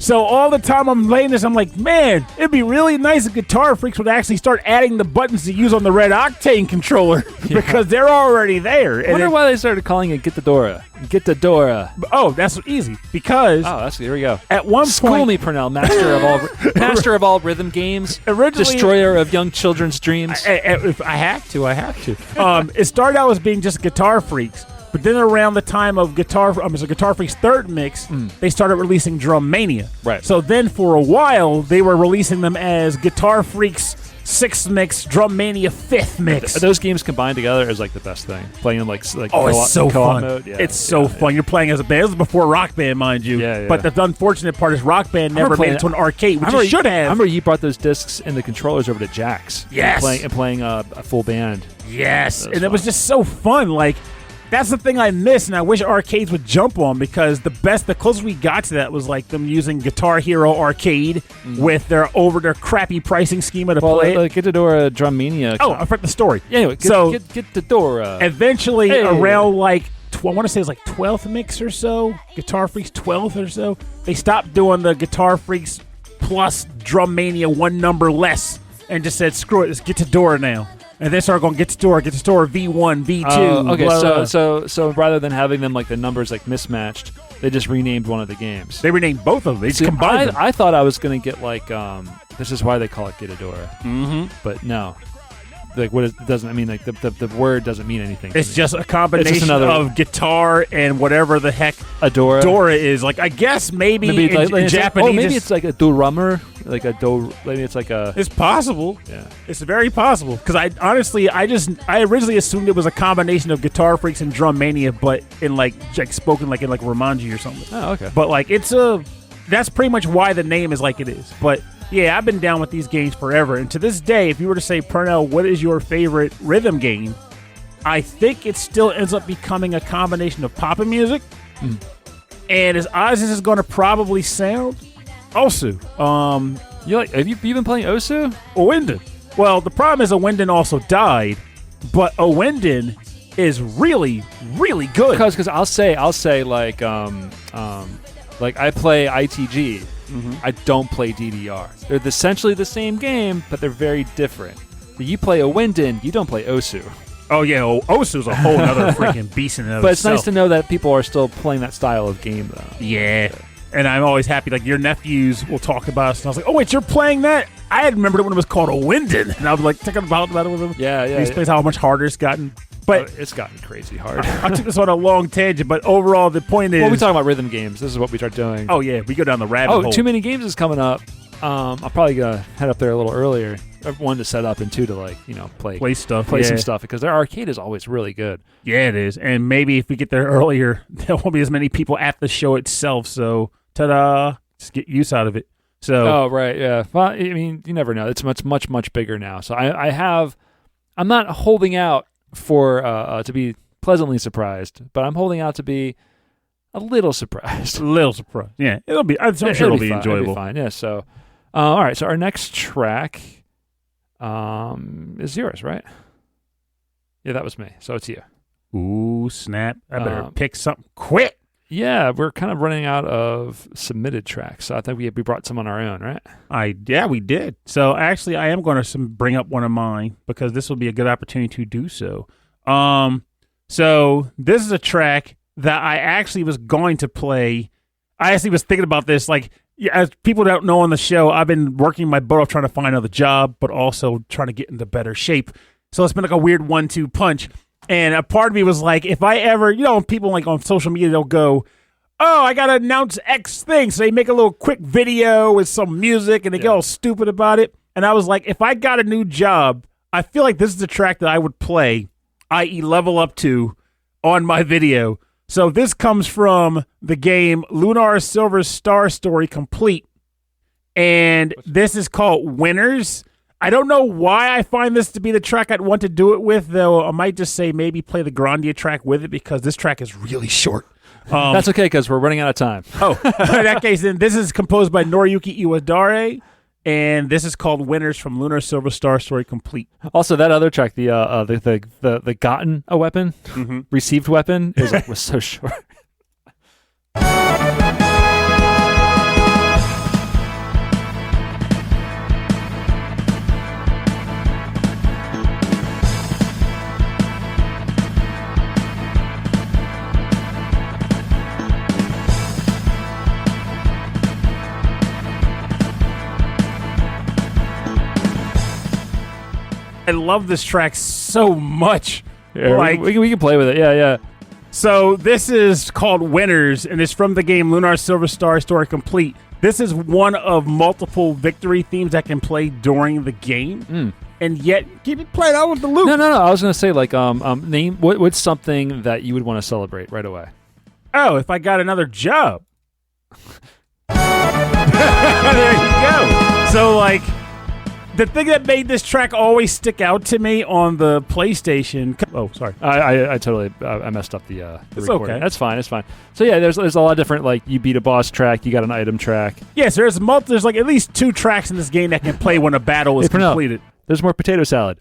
So all the time I'm playing this, I'm like, man, it'd be really nice if Guitar Freaks would actually start adding the buttons to use on the Red Octane controller because they're already there. I wonder why they started calling it Gitadora. Gitadora. Oh, that's easy because Here we go. at one School point, me, Purnell, master of all rhythm games, Originally- destroyer of young children's dreams. if I have to. It started out as being just Guitar Freaks. But then around the time of Guitar Freak's third mix, they started releasing Drum Mania. Right. So then for a while, they were releasing them as Guitar Freak's 6th mix, Drum Mania 5th mix. Are those games combined together is like the best thing. Playing them like Oh, it's so co-op fun. mode. Yeah, it's so fun. You're playing as a band. This was before Rock Band, mind you. Yeah. But the unfortunate part is Rock Band never made it to an arcade, which it should I have. remember you brought those discs and the controllers over to Jack's. Yes. And playing a full band. Yes. That was And it was fun. just so fun. Like, that's the thing I miss, and I wish arcades would jump on because the closest we got to that was like them using Guitar Hero Arcade with their crappy pricing schema to play it. Gitadora Drum Mania. Oh, I forgot the story. Yeah, anyway, So- Gitadora. Eventually, Hey. around like I want to say it's like 12th mix or so, Guitar Freaks 12th or so, they stopped doing the Guitar Freaks plus Drum Mania one number less and just said, screw it, let's get to Dora now. And they started going get to Dora V1, V2. Okay, blah, blah. so rather than having them like the numbers like mismatched, they just renamed one of the games. They renamed both of them. They just See, combined them. I thought I was gonna get like this is why they call it Gitadora. Mm-hmm. But no. Like what it doesn't I mean like the word doesn't mean anything. to It's me. just a combination another- of guitar and whatever the heck Adora. Dora is. Like, I guess maybe in it's like- Japanese. maybe it's like a durummer, like a do. Maybe it's like a. It's possible. Yeah. It's very possible. Because I originally assumed it was a combination of Guitar Freaks and Drum Mania, but in like spoken like in like Romanji or something. Oh, okay. But like that's pretty much why the name is like it is. But yeah, I've been down with these games forever. And to this day, if you were to say, Purnell, what is your favorite rhythm game? I think it still ends up becoming a combination of pop and music. And as odd as this is going to probably sound, Osu. Have you been playing Osu? Owinden. Well, the problem is Owinden also died, but Owinden is really, really good. Because I'll say like I play ITG. I don't play DDR. They're essentially the same game, but they're very different. You play a Winden, you don't play Osu. Oh yeah, Osu's a whole other freaking beast in and of But it's itself. nice to know that people are still playing that style of game, though. Yeah. And I'm always happy, like, your nephews will talk about us, and I was like, oh, wait, you're playing that? I had remembered it when it was called Owinden, and I was like, talking about it with him. Yeah. He explains how much harder it's gotten. But It's gotten crazy hard. I took this on a long tangent, but overall, the point is... Well, we talk about rhythm games. This is what we start doing. Oh, yeah, we go down the rabbit hole. Too Many Games is coming up. I'm probably going to head up there a little earlier. One, to set up, and two, to, like, play stuff. Play yeah. some stuff, because their arcade is always really good. Yeah, it is. And maybe if we get there earlier, there won't be as many people at the show itself. So, ta-da! Just get use out of it. So, Oh, right, yeah. Well, I mean, you never know. It's much bigger now. So I'm not holding out for to be pleasantly surprised, but I'm holding out to be a little surprised. a little surprised. Yeah, I'm sure it'll be fine. enjoyable. It'll be fine. Yeah. So, all right. So our next track is yours, right? Yeah, that was me. So it's you. Ooh, snap! I better Um, pick something quick. Yeah, we're kind of running out of submitted tracks, so I think we brought some on our own, right? Yeah, we did. So actually, I am going to bring up one of mine because this will be a good opportunity to do so. So this is a track that I actually was going to play. I actually was thinking about this. Like, as people don't know on the show, I've been working my butt off trying to find another job, but also trying to get into better shape. So it's been like a weird 1-2 punch. And a part of me was like, if I ever, people like on social media, they'll go, oh, I got to announce X thing. So they make a little quick video with some music and they get all stupid about it. And I was like, if I got a new job, I feel like this is the track that I would play, i.e. level up to on my video. So this comes from the game Lunar Silver Star Story Complete. And this is called Winners. I don't know why I find this to be the track I'd want to do it with, though. I might just say maybe play the Grandia track with it because this track is really short. That's okay, because we're running out of time. Oh, in that case, then this is composed by Noriyuki Iwadare, and this is called Winners from Lunar Silver Star Story Complete. Also, that other track, the gotten a weapon, received weapon, was so short. I love this track so much. Yeah, like, we can play with it. Yeah. So this is called Winners, and it's from the game Lunar Silver Star Story Complete. This is one of multiple victory themes that can play during the game, and yet keep it playing out with the loop. No. I was gonna say like name what's something that you would want to celebrate right away. Oh, if I got another job. There you go. So like. The thing that made this track always stick out to me on the PlayStation. Oh, sorry. I totally I messed up the It's recording. okay. That's fine. It's fine. So yeah, there's a lot of different like you beat a boss track, you got an item track. Yes, there's like at least 2 tracks in this game that can play when a battle is completed. There's more potato salad.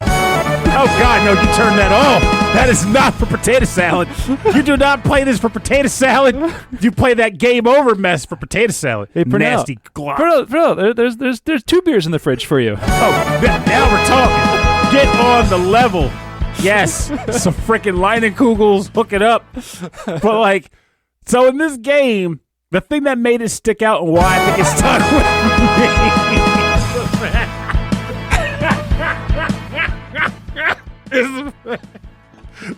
Oh God, no! You turn that off. That is not for potato salad. You do not play this for potato salad. You play that game over mess for potato salid. Hey, Nasty glop. Bro, there's 2 beers in the fridge for you. Oh, now we're talking. Get on the level. Yes, some freaking Leinenkugels, hook it up. But like, so in this game, the thing that made it stick out and why I think it's stuck with me is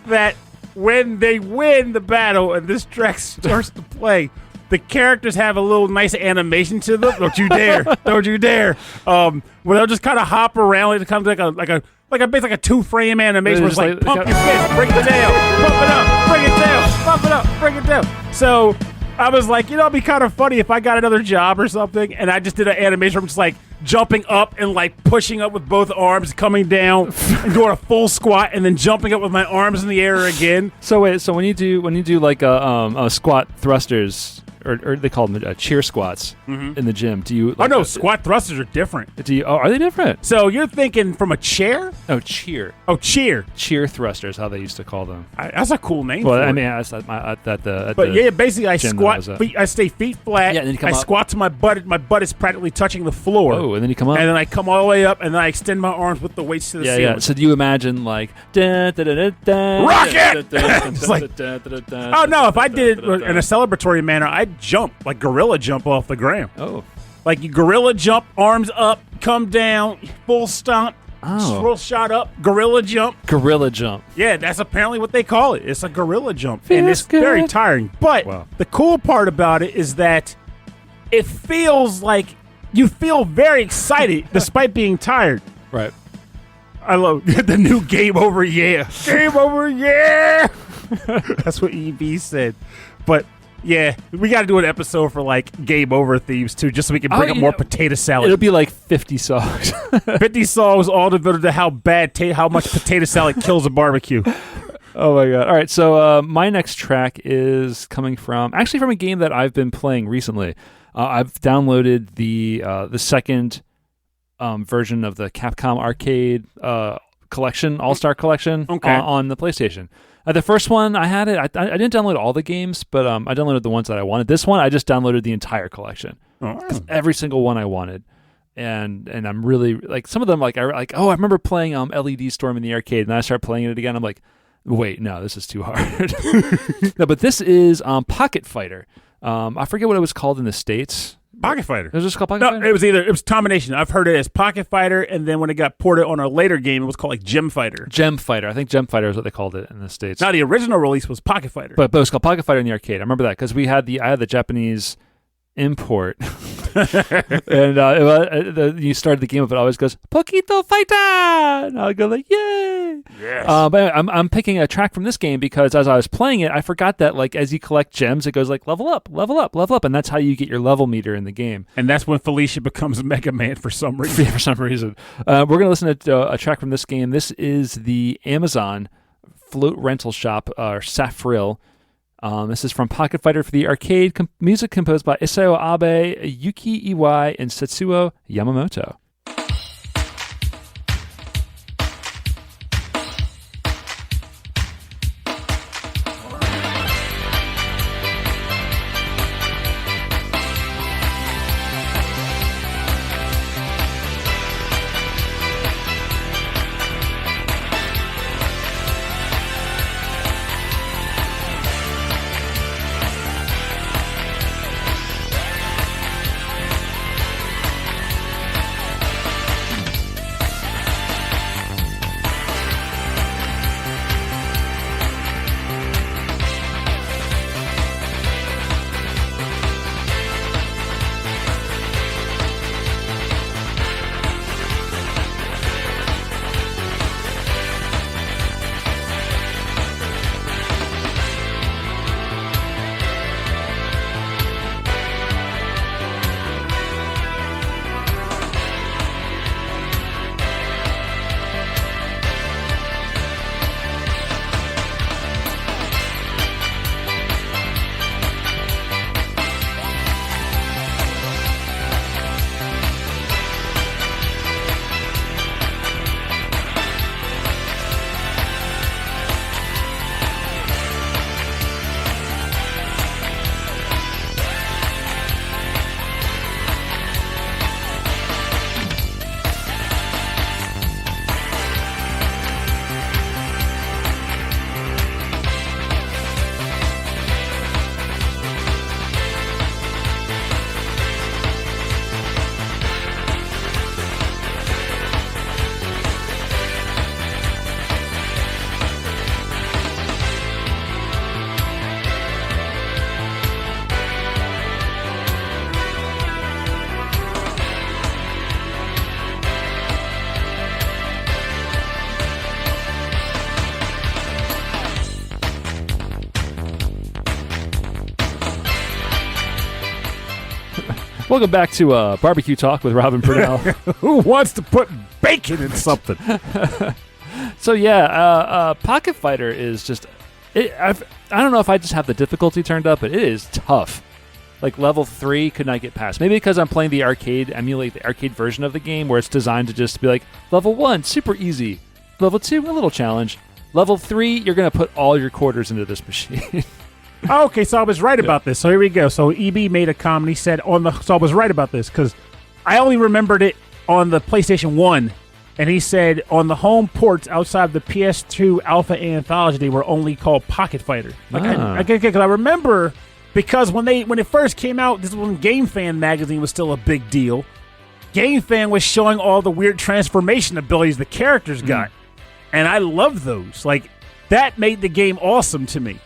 that when they win the battle and this track starts to play, the characters have a little nice animation to them. Don't you dare! Don't you dare! Where they'll just kind of hop around. It comes like a basically like a 2-frame animation. Where it's like pump your fist, bring it down, pump it up, bring it down, pump it up, bring it down. So I was like, it'd be kind of funny if I got another job or something, and I just did an animation where I'm just like jumping up and like pushing up with both arms, coming down, and doing a full squat, and then jumping up with my arms in the air again. So wait, so when you do like a squat thrusters, or they call them cheer squats in the gym, do you? Like, Squat thrusters are different. Do you? Oh, are they different? So you're thinking from a chair? Oh, cheer. Oh, cheer. Cheer thrusters, how they used to call them. That's a cool name. Well, for I it. mean, at But yeah, basically I gym squat, that was at. I stay feet flat. Yeah, and then you come I up. squat to my butt. My butt is practically touching the floor. Oh, and then you come up. And then I come all the way up, and then I extend my arms with the weights to the ceiling. Yeah. So do you imagine like rocket? It's like, oh no! If I did it in a celebratory manner, I'd jump like gorilla jump off the ground. Oh, Like you gorilla jump, arms up, come down, full stomp, full shot up, gorilla jump. gorilla jump. Yeah, that's apparently what they call it. It's a gorilla jump. Feels and it's good. very tiring. But Wow. the cool part about it is that it feels like you feel very excited despite being tired. Right. I love the new game over, yeah. Game over, yeah. That's what EB said. But yeah, we got to do an episode for like game over themes too, just so we can bring up more potato salad. It'll be like 50 songs. 50 songs all devoted to how much potato salad kills a barbecue. Oh my god! All right, so my next track is coming from a game that I've been playing recently. I've downloaded the second version of the Capcom Arcade collection, All-Star Collection, on the PlayStation. The first one I had it. I didn't download all the games, but I downloaded the ones that I wanted. This one I just downloaded the entire collection, every single one I wanted. And I'm really like some of them I remember playing LED Storm in the arcade, and then I start playing it again. I'm like, wait, no, this is too hard. No, but this is Pocket Fighter. I forget what it was called in the States. Pocket Fighter. It was just called Pocket Fighter? No, it was a combination. I've heard it as Pocket Fighter, and then when it got ported on a later game, it was called like Gem Fighter. Gem Fighter. I think Gem Fighter is what they called it in the States. Now the original release was Pocket Fighter. But it was called Pocket Fighter in the arcade. I remember that because I had the Japanese import. And you started the game with it always goes Poquito Fighter, and I'll go like yay. Yes. But I'm picking a track from this game because as I was playing it, I forgot that like as you collect gems, it goes like level up, and that's how you get your level meter in the game. And that's when Felicia becomes Mega Man for some reason. For some reason, we're gonna listen to a track from this game. This is the Amazon float rental shop, Safril. This is from Pocket Fighter for the arcade. Music composed by Isao Abe, Yuki Iwai, and Setsuo Yamamoto. Welcome back to Barbecue Talk with Robin Purnell. Who wants to put bacon in something? So yeah, Pocket Fighter is just. I don't know if I just have the difficulty turned up, but it is tough. Like level 3 could not get past. Maybe because I'm playing the arcade, emulate the arcade version of the game where it's designed to just be like, level 1, super easy. Level 2, a little challenge. Level 3, you're going to put all your quarters into this machine. Okay, so I was right about this. So here we go. So EB made a comment. He said so I was right about this because I only remembered it on the PlayStation 1. And he said on the home ports outside the PS2 Alpha Anthology, they were only called Pocket Fighter. Because I remember, because when it first came out, this was when Game Fan magazine was still a big deal. Game Fan was showing all the weird transformation abilities the characters got. And I loved those. Like, that made the game awesome to me.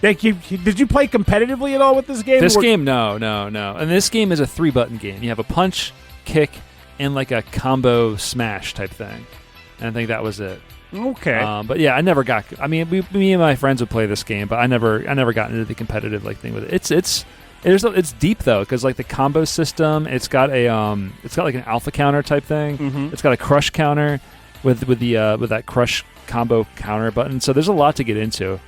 Did you play competitively at all with this game? This game, no. And this game is a 3-button game. You have a punch, kick, and like a combo smash type thing. And I think that was it. Okay. But yeah, I never got. I mean, me and my friends would play this game, but I never got into the competitive like thing with it. It's deep though, because like the combo system, it's got like an alpha counter type thing. Mm-hmm. It's got a crush counter with that crush combo counter button. So there's a lot to get into,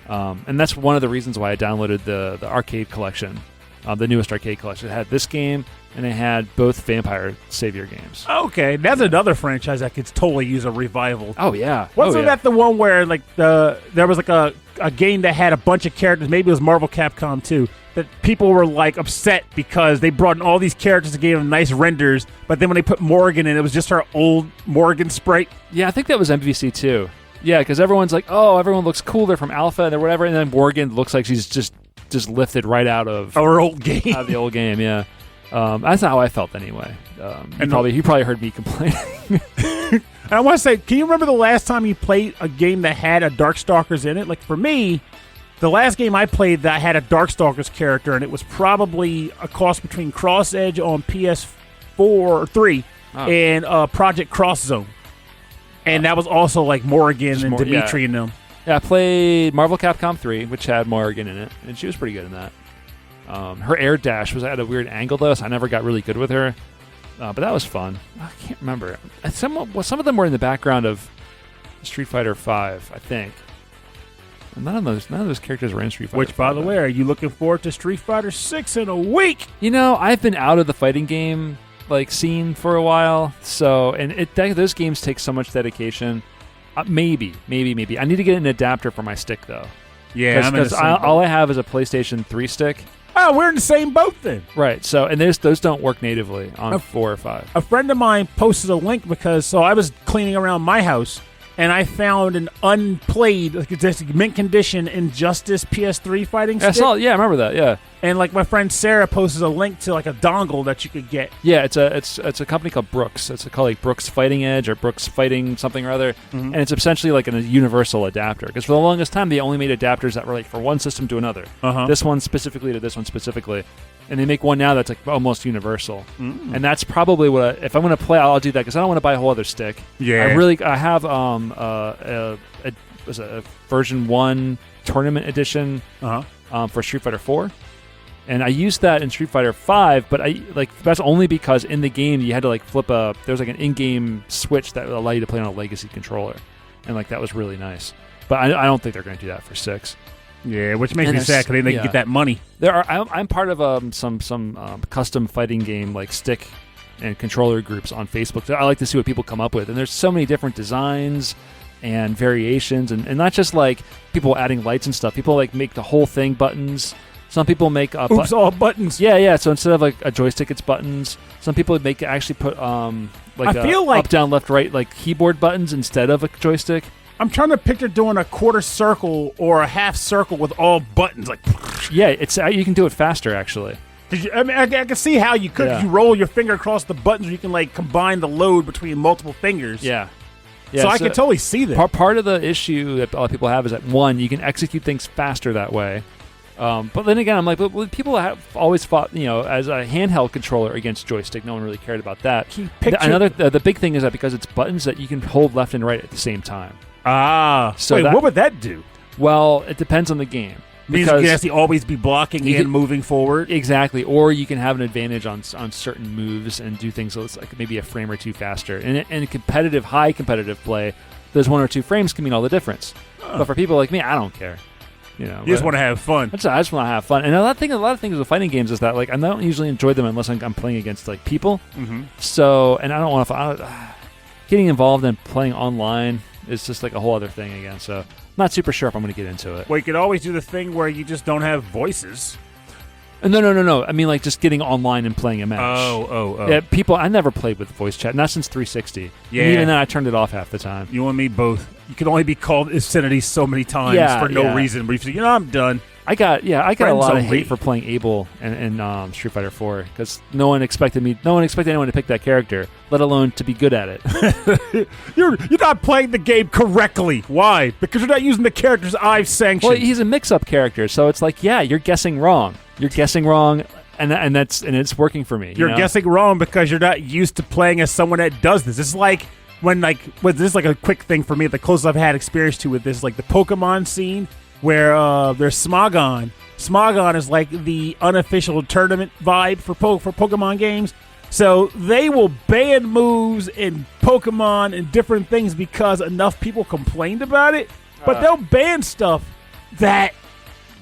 and that's one of the reasons why I downloaded the arcade collection, the newest arcade collection. It had this game. And it had both Vampire Savior games. Okay, that's another franchise that could totally use a revival. Oh yeah, wasn't that the one where like there was like a game that had a bunch of characters? Maybe it was Marvel Capcom 2. That people were like upset because they brought in all these characters and gave them nice renders, but then when they put Morgan in, it was just her old Morgan sprite. Yeah, I think that was MVC 2. Yeah, because everyone's like, oh, everyone looks cool. They're from Alpha and whatever, and then Morgan looks like she's just lifted right out of our old game. Out of the old game, yeah. That's not how I felt anyway. He probably heard me complaining. I want to say, can you remember the last time you played a game that had a Darkstalkers in it? Like for me, the last game I played that had a Darkstalkers character, and it was probably a cross between Cross Edge on PS4 or 3 and Project Cross Zone. And that was also like Morrigan and Dimitri and them. Yeah, I played Marvel Capcom 3, which had Morrigan in it, and she was pretty good in that. Her air dash was at a weird angle, though, so I never got really good with her. But that was fun. I can't remember. Some of them were in the background of Street Fighter V, I think. And none of those characters were in Street Fighter. Which, by the way, are you looking forward to Street Fighter 6 in a week? You know, I've been out of the fighting game scene for a while, so those games take so much dedication. Maybe. I need to get an adapter for my stick, though. Yeah, because all I have is a PlayStation 3 stick. Oh, we're in the same boat then. Right. So, and those don't work natively on 4 or 5. A friend of mine posted a link because I was cleaning around my house and I found an unplayed, like it's mint condition Injustice PS3 fighting stick. I remember that. Yeah. And like my friend Sarah posted a link to like a dongle that you could get. Yeah, it's a company called Brooks. It's called like Brooks Fighting Edge or Brooks Fighting something or other, and it's essentially like a universal adapter. Because for the longest time, they only made adapters that were like for one system to another. This one specifically to this one specifically, and they make one now that's like almost universal. And that's probably what if I'm going to play, I'll do that because I don't want to buy a whole other stick. Yeah, I have was a version 1 tournament edition for Street Fighter 4. And I used that in Street Fighter 5, but that's only because in the game you had to flip there was like an in-game switch that would allow you to play on a legacy controller, and that was really nice. But I don't think they're going to do that for 6. Yeah, which makes me sad because they can get that money. I'm part of some custom fighting game stick and controller groups on Facebook. I like to see what people come up with, and there's so many different designs and variations, and not just people adding lights and stuff. People make the whole thing buttons. Some people make all buttons. Yeah. So instead of a joystick, it's buttons. Some people actually put I feel up, down, left, right keyboard buttons instead of a joystick. I'm trying to picture doing a quarter circle or a half circle with all buttons. Yeah, you can do it faster actually. I can see how you could. Yeah. You roll your finger across the buttons, you can combine the load between multiple fingers. Yeah. So I can totally see that. Part of the issue that a lot of people have is that one, you can execute things faster that way. But then again, I'm but people have always fought, as a handheld controller against joystick. No one really cared about that. The big thing is that because it's buttons that you can hold left and right at the same time. So what would that do? Well, it depends on the game. Means you can actually always be blocking and moving forward. Exactly. Or you can have an advantage on certain moves and do things like maybe a frame or two faster. And in competitive, high competitive play, those 1 or 2 frames can mean all the difference. But for people like me, I don't care. You just want to have fun. I just want to have fun. And a lot of things with fighting games is that like I don't usually enjoy them unless I'm playing against like people. Mm-hmm. So, and I don't want to. Getting involved in playing online is just like a whole other thing again. So, I'm not super sure if I'm going to get into it. Well, you could always do the thing where you just don't have voices. No. I mean, like just getting online and playing a match. Oh. Yeah, people. I never played with voice chat, not since 360. Yeah. And even then, I turned it off half the time. You and me both. You can only be called obscenity so many times for no reason. But you say, I'm done. I got Friends a lot of only. hate for playing Abel in Street Fighter 4 because no one expected anyone to pick that character, let alone to be good at it. You're not playing the game correctly. Why? Because you're not using the characters I've sanctioned. Well, he's a mix-up character, so it's like, yeah, you're guessing wrong. You're guessing wrong, and it's working for me. You're guessing wrong because you're not used to playing as someone that does this. It's like this is like a quick thing for me. The closest I've had experience to with this, like the Pokemon scene. Where there's Smogon. Smogon is like the unofficial tournament vibe for Pokemon games. So they will ban moves in Pokemon and different things because enough people complained about it. But they'll ban stuff that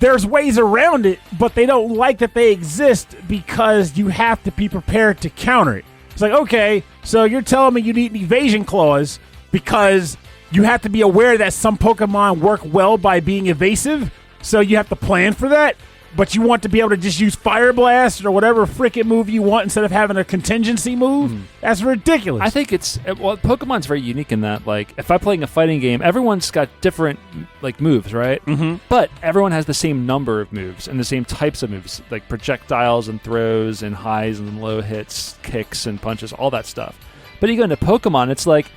there's ways around it, but they don't like that they exist because you have to be prepared to counter it. It's like, okay, so you're telling me you need an evasion clause because you have to be aware that some Pokemon work well by being evasive, so you have to plan for that. But you want to be able to just use Fire Blast or whatever frickin' move you want instead of having a contingency move? That's ridiculous. I think Pokemon's very unique in that, like, if I'm playing a fighting game, everyone's got different, like, moves, right? Mm-hmm. But everyone has the same number of moves and the same types of moves, like projectiles and throws and highs and low hits, kicks and punches, all that stuff. But you go into Pokemon, it's like,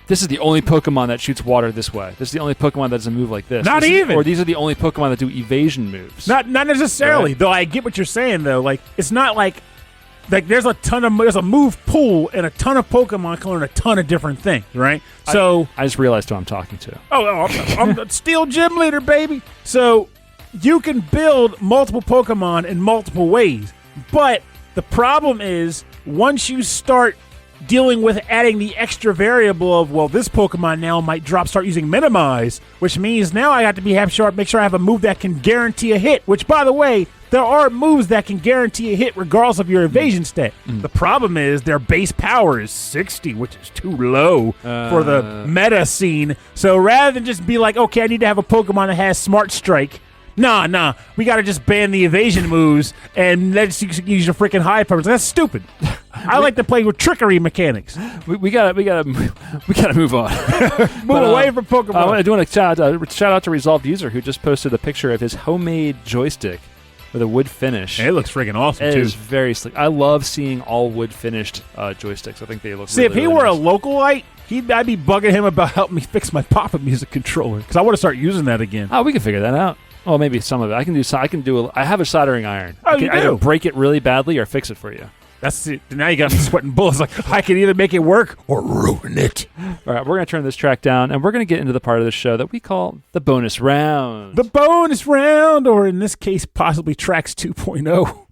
this is the only Pokemon that shoots water this way. This is the only Pokemon that doesn't move like this. Or these are the only Pokemon that do evasion moves. Not necessarily, right? Though I get what you're saying, though. Like, it's not like there's a move pool and a ton of Pokemon can learn a ton of different things, right? So I just realized who I'm talking to. I'm the Steel Gym Leader, baby. So you can build multiple Pokemon in multiple ways. But the problem is, once you start dealing with adding the extra variable of, well, this Pokemon now might start using Minimize, which means now I have to make sure I have a move that can guarantee a hit, which, by the way, there are moves that can guarantee a hit regardless of your evasion stat. The problem is their base power is 60, which is too low for the meta scene. So rather than just be like, okay, I need to have a Pokemon that has Smart Strike, Nah. We got to just ban the evasion moves and let's use your freaking high powers. That's stupid. I like to play with trickery mechanics. We gotta move on. Move away from Pokemon. I do want to shout out to Resolved User who just posted a picture of his homemade joystick with a wood finish. It looks freaking awesome too. It is very slick. I love seeing all wood finished joysticks. I think they look. See, really, if he really were nice. a localite, I'd be bugging him about helping me fix my Pop-Up Music controller because I want to start using that again. Oh, we can figure that out. Oh, maybe some of it. I have a soldering iron. Oh, I can you do? either break it really badly or fix it for you. That's it. Now you got me sweating bullets. Like, I can either make it work or ruin it. All right, we're going to turn this track down, and we're going to get into the part of the show that we call the bonus round. The bonus round, or in this case, possibly tracks 2.0. All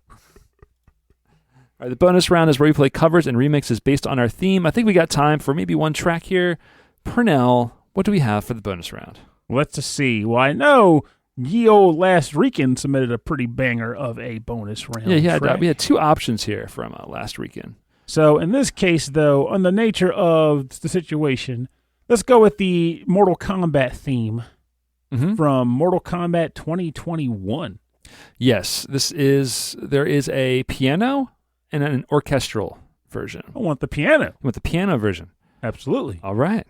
right, the bonus round is where we play covers and remixes based on our theme. I think we got time for maybe one track here. Pernell, what do we have for the bonus round? Let's just see. Well, I know ye old Last Weekend submitted a pretty banger of a bonus round. Yeah, track. we had two options here from Last Weekend. So in this case, though, on the nature of the situation, let's go with the Mortal Kombat theme from Mortal Kombat 2021. Yes, there is a piano and an orchestral version. I want the piano. You want the piano version? Absolutely. All right.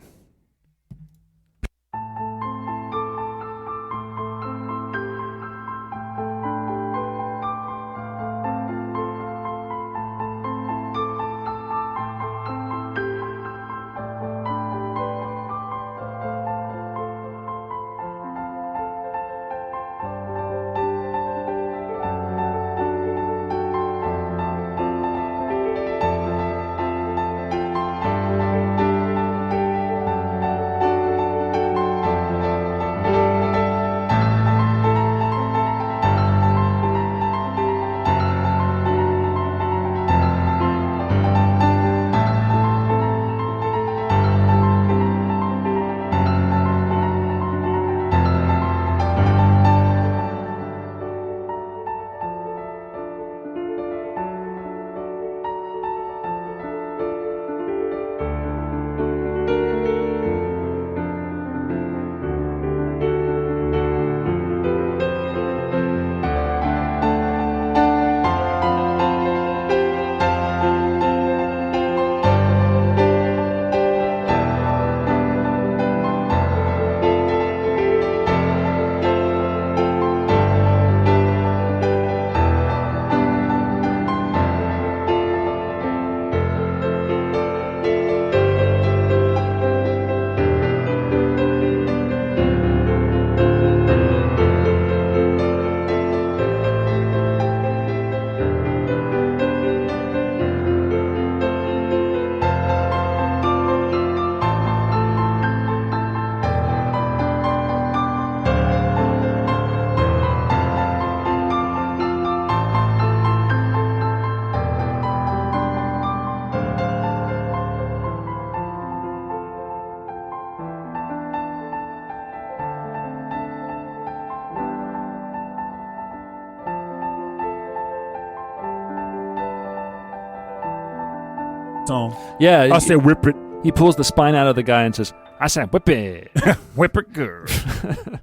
song. Yeah, I say whip it. he pulls the spine out of the guy and says, "I said whip it." Whip it good.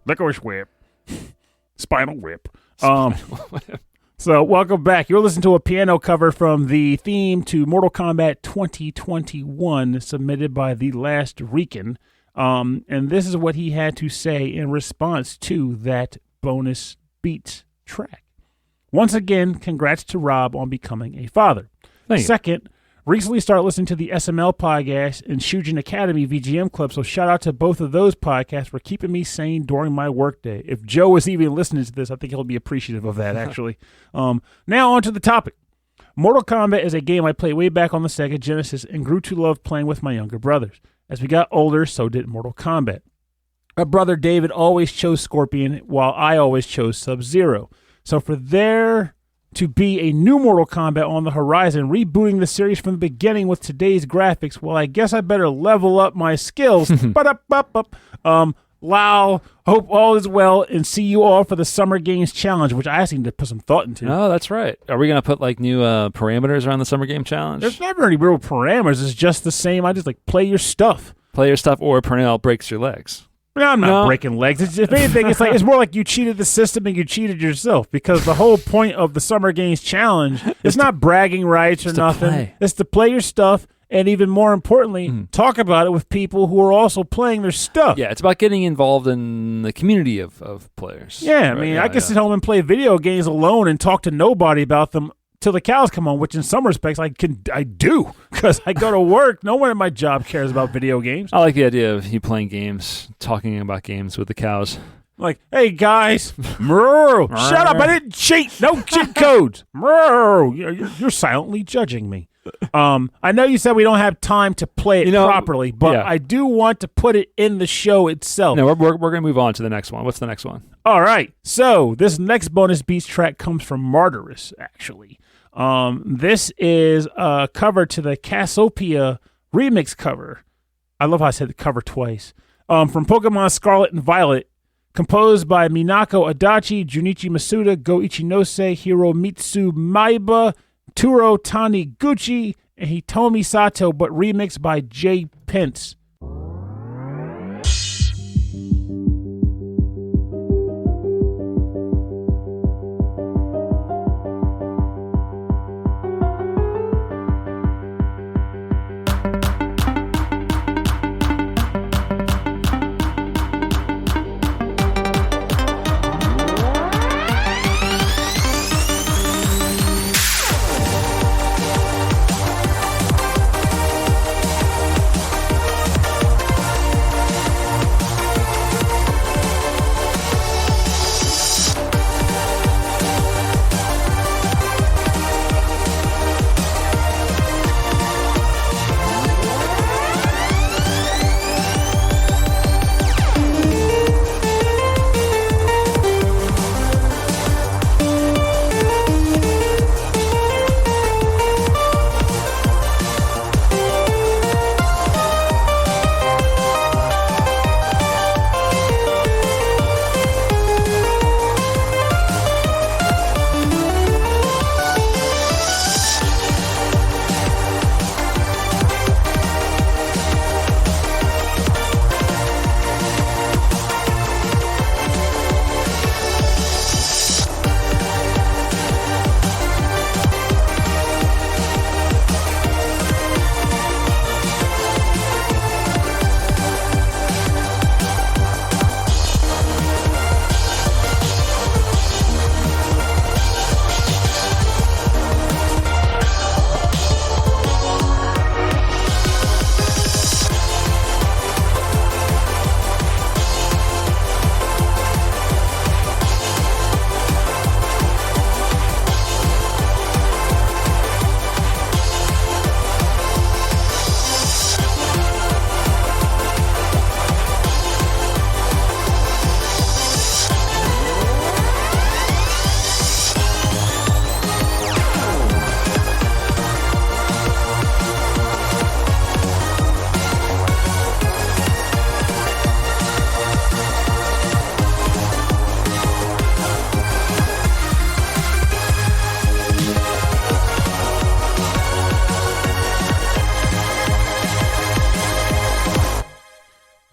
Licorice whip. Spinal whip. So welcome back. You're listening to a piano cover from the theme to Mortal Kombat 2021 submitted by The Last Rican. And this is what he had to say in response to that bonus beats track. Once again, congrats to Rob on becoming a father. Thank you. Second, recently started listening to the SML podcast and Shujin Academy VGM club, so shout out to both of those podcasts for keeping me sane during my workday. If Joe is even listening to this, I think he'll be appreciative of that, actually. Now on to the topic. Mortal Kombat is a game I played way back on the Sega Genesis and grew to love playing with my younger brothers. As we got older, so did Mortal Kombat. My brother David always chose Scorpion, while I always chose Sub-Zero. So for there to be a new Mortal Kombat on the horizon, rebooting the series from the beginning with today's graphics, well, I guess I better level up my skills. Wow, hope all is well, and see you all for the Summer Games Challenge, which I actually need to put some thought into. Oh, that's right. Are we going to put like new parameters around the Summer Game Challenge? There's never any real parameters. It's just the same. I just like play your stuff. Play your stuff or Pernell breaks your legs. No, I'm not breaking legs. If anything, it's more like you cheated the system and you cheated yourself, because the whole point of the Summer Games Challenge is not bragging rights or nothing. Play. It's to play your stuff, and even more importantly, talk about it with people who are also playing their stuff. Yeah, it's about getting involved in the community of players. Yeah, I mean, I can sit home and play video games alone and talk to nobody about them till the cows come home, which in some respects I do, because I go to work. No one at my job cares about video games. I like the idea of you playing games, talking about games with the cows. Like, hey guys, shut up! I didn't cheat. No cheat codes. You're silently judging me. I know you said we don't have time to play it properly, but I do want to put it in the show itself. No, we're going to move on to the next one. What's the next one? All right. So this next bonus beats track comes from Martyrus, actually. This is a cover to the Cassiopeia remix cover. I love how I said the cover twice. From Pokemon Scarlet and Violet, composed by Minako Adachi, Junichi Masuda, Go Ichinose, Hiromitsu Maeba, Turo Taniguchi, and Hitomi Sato, but remixed by Jay Pence.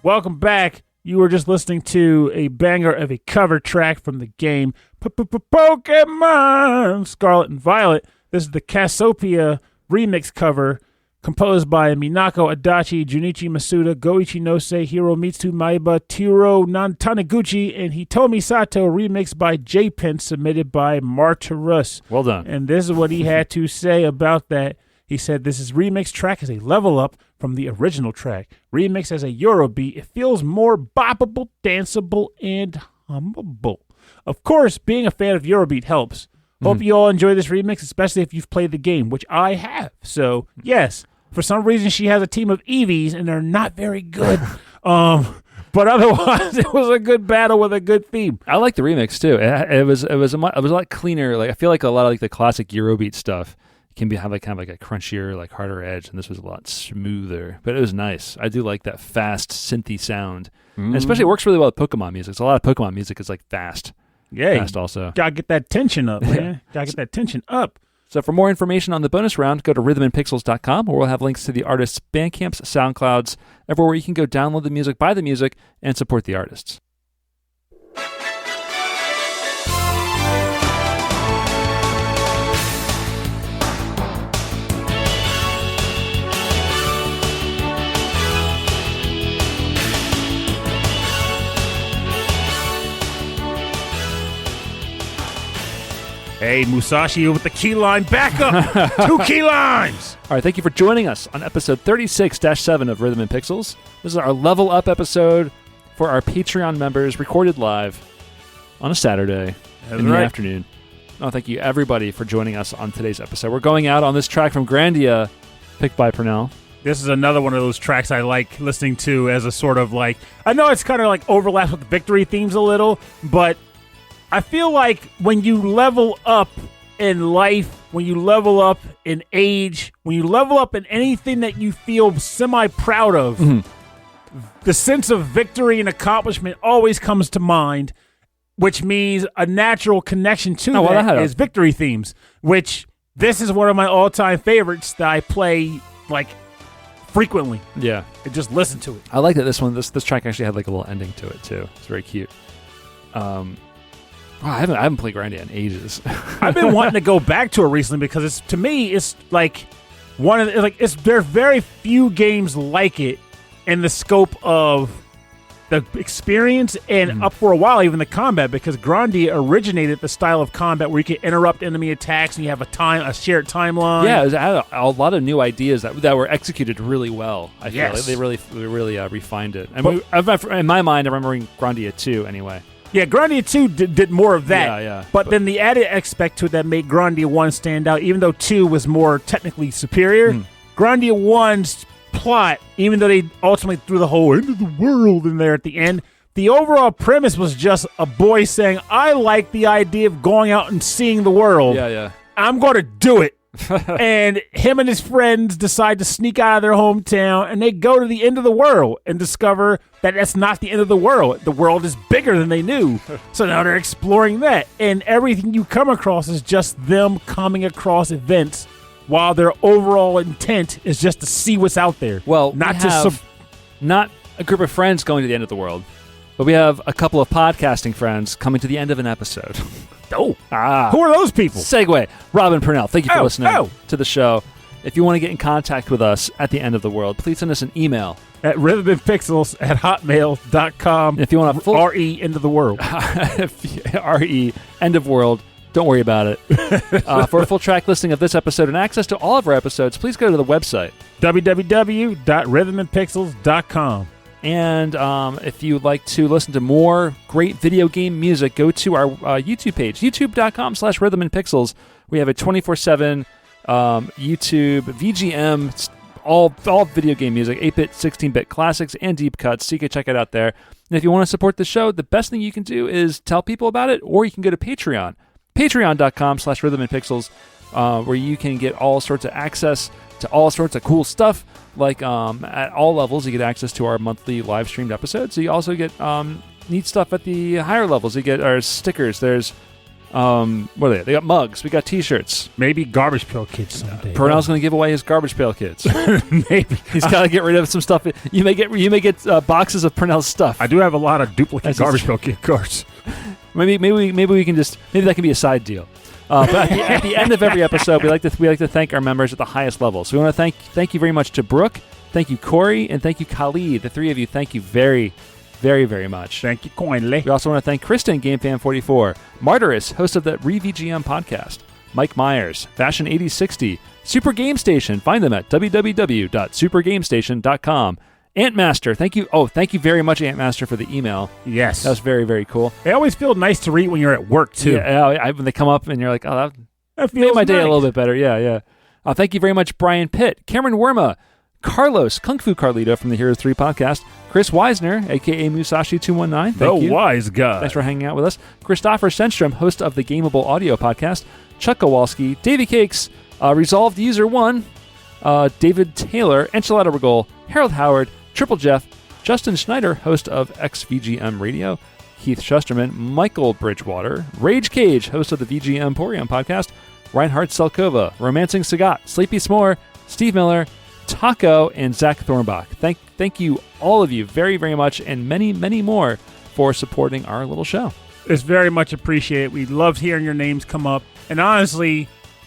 Welcome back. You were just listening to a banger of a cover track from the game Pokemon Scarlet and Violet. This is the Cassiopeia remix cover composed by Minako, Adachi, Junichi, Masuda, Go Ichinose, Hiromitsu, Maeba, Tiro Taniguchi, and Hitomi Sato, remixed by J-Pen, submitted by Martyrus. Well done. And this is what he had to say about that. He said, this is remix track is a level up from the original track. Remix as a Eurobeat, it feels more boppable, danceable, and hummable. Of course, being a fan of Eurobeat helps. Hope you all enjoy this remix, especially if you've played the game, which I have. So, yes, for some reason she has a team of Eevees, and they're not very good. But otherwise, it was a good battle with a good theme. I like the remix too. It was a lot cleaner. Like I feel like a lot of like the classic Eurobeat stuff can have like kind of like a crunchier, like harder edge, and this was a lot smoother. But it was nice. I do like that fast synthy sound, and especially it works really well with Pokemon music. So a lot of Pokemon music is like fast. Yeah, fast also. Gotta get that tension up, man. Gotta get that tension up. So for more information on the bonus round, go to rhythmandpixels.com, where we'll have links to the artists' Bandcamps, SoundClouds, everywhere you can go download the music, buy the music, and support the artists. Hey, Musashi with the key line back up. 2 key lines. All right, thank you for joining us on episode 36-7 of Rhythm and Pixels. This is our level up episode for our Patreon members, recorded live on a Saturday in the afternoon. Oh, thank you, everybody, for joining us on today's episode. We're going out on this track from Grandia, picked by Purnell. This is another one of those tracks I like listening to as a sort of like, I know it's kind of like overlaps with the victory themes a little, but I feel like when you level up in life, when you level up in age, when you level up in anything that you feel semi-proud of, the sense of victory and accomplishment always comes to mind, which means a natural connection to that is victory themes, which this is one of my all-time favorites that I play, like, frequently. Yeah. And just listen to it. I like that this track actually had like a little ending to it, too. It's very cute. I haven't played Grandia in ages. I've been wanting to go back to it recently because to me it's like one of there's very few games like it in the scope of the experience and up for a while even the combat, because Grandia originated the style of combat where you can interrupt enemy attacks and you have a shared timeline. Yeah, it had a lot of new ideas that were executed really well. I feel like they really refined it. And in my mind, I'm remembering Grandia 2 anyway. Yeah, Grandia 2 did more of that. Yeah. But then the added aspect to it that made Grandia 1 stand out, even though 2 was more technically superior, Grandia 1's plot, even though they ultimately threw the whole end of the world in there at the end, the overall premise was just a boy saying, I like the idea of going out and seeing the world. Yeah. I'm going to do it. And him and his friends decide to sneak out of their hometown, and they go to the end of the world and discover that that's not the end of the world. The world is bigger than they knew. So now they're exploring that, and everything you come across is just them coming across events while their overall intent is just to see what's out there. Well, not not a group of friends going to the end of the world, but we have a couple of podcasting friends coming to the end of an episode. Who are those people? Segue. Robin Purnell, thank you for listening to the show. If you want to get in contact with us at the end of the world, please send us an email at rhythmandpixels@hotmail.com. If you want a full RE end of the world. RE end of world. Don't worry about it. For a full track listing of this episode and access to all of our episodes, please go to the website www.rhythmandpixels.com. And if you'd like to listen to more great video game music, go to our YouTube page, youtube.com/rhythmandpixels. We have a 24/7 YouTube VGM, it's all video game music, 8-bit, 16-bit classics, and deep cuts. So you can check it out there. And if you want to support the show, the best thing you can do is tell people about it, or you can go to Patreon, patreon.com/rhythmandpixels, where you can get all sorts of access to all sorts of cool stuff. Like at all levels, you get access to our monthly live streamed episodes. So you also get neat stuff at the higher levels. You get our stickers. There's What are they? They got mugs. We got T-shirts. Maybe Garbage Pail Kids someday. Purnell's going to give away his Garbage Pail Kids. Maybe. He's got to get rid of some stuff. You may get boxes of Purnell's stuff. I do have a lot of duplicate That's Garbage Pail Kid cards. Maybe we can just that can be a side deal. But at the end of every episode, we like to thank our members at the highest level. So we want to thank you very much to Brooke, thank you Corey, and thank you Khalid. The three of you, thank you very, very, very much. Thank you kindly. We also want to thank Kristen, GameFan44, Martyrus, host of the ReVGM podcast, Mike Myers, Fashion8060, Super Game Station. Find them at www.supergamestation.com. Antmaster, thank you. Oh, thank you very much, Antmaster, for the email. Yes. That was very, very cool. They always feel nice to read when you're at work, too. Yeah, when they come up and you're like, oh, that made my day nice. a little bit better. Yeah. Thank you very much, Brian Pitt, Cameron Werma, Carlos, Kung Fu Carlito from the Heroes 3 podcast, Chris Weisner, a.k.a. Musashi219. Thank you. Wise guy. Thanks for hanging out with us. Christopher Senstrom, host of the Gameable Audio podcast, Chuck Kowalski, Davey Cakes, Resolved User 1, David Taylor, Enchilada Regal, Harold Howard, Triple Jeff, Justin Schneider, host of XVGM Radio, Keith Shusterman, Michael Bridgewater, Rage Cage, host of the VG Emporium podcast, Reinhard Selkova, Romancing Sagat, Sleepy S'more, Steve Miller, Taco, and Zach Thornbach. Thank you, all of you, very, very much, and many, many more for supporting our little show. It's very much appreciated. We love hearing your names come up. And honestly,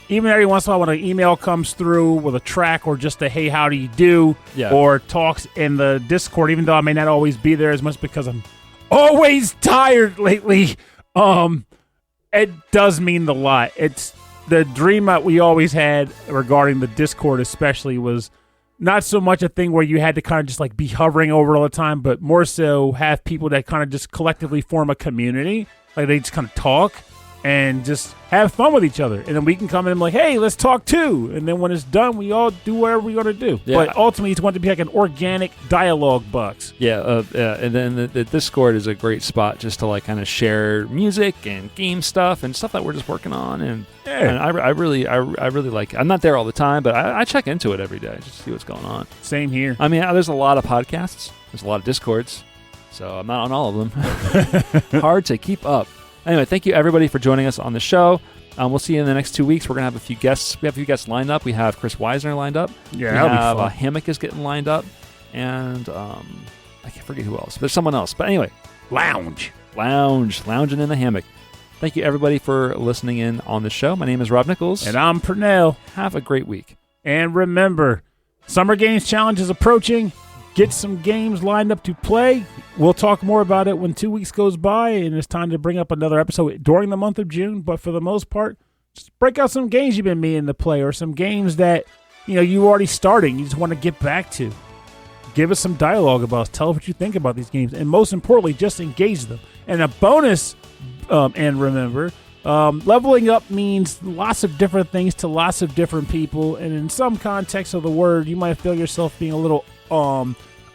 even every once in a while when an email comes through with a track or just a hey, how do you do? Yeah. Or talks in the Discord, even though I may not always be there as much because I'm always tired lately, it does mean a lot. It's the dream that we always had regarding the Discord especially was not so much a thing where you had to kind of just like be hovering over all the time, but more so have people that kind of just collectively form a community. Like they just kind of talk and just have fun with each other. And then we can come in and be like, hey, let's talk too. And then when it's done, we all do whatever we're going to do. Yeah. But ultimately, it's going to be like an organic dialogue box. Yeah, and then the Discord is a great spot just to like kind of share music and game stuff and stuff that we're just working on. And, Yeah. and I really like it. I'm not there all the time, but I check into it every day just to see what's going on. Same here. I mean, there's a lot of podcasts. There's a lot of Discords. So I'm not on all of them. Hard to keep up. Anyway, thank you everybody for joining us on the show. We'll see you in the next 2 weeks. We're going to have a few guests. We have a few guests lined up. We have Chris Weisner lined up. Yeah, we that'll be have fun. Hammock is getting lined up. And I can't forget who else. There's someone else. But anyway. Lounging In the hammock. Thank you everybody for listening in on the show. My name is Rob Nichols. And I'm Purnell. Have a great week. And remember, Summer Games Challenge is approaching. Get some games lined up to play. We'll talk more about it when 2 weeks goes by, and it's time to bring up another episode during the month of June. But for the most part, just break out some games you've been meaning to play, or some games that you already starting. You just want to get back to. Give us some dialogue about us. Tell us what you think about these games, and most importantly, just engage them. And a bonus, and remember, leveling up means lots of different things to lots of different people, and in some contexts of the word, you might feel yourself being a little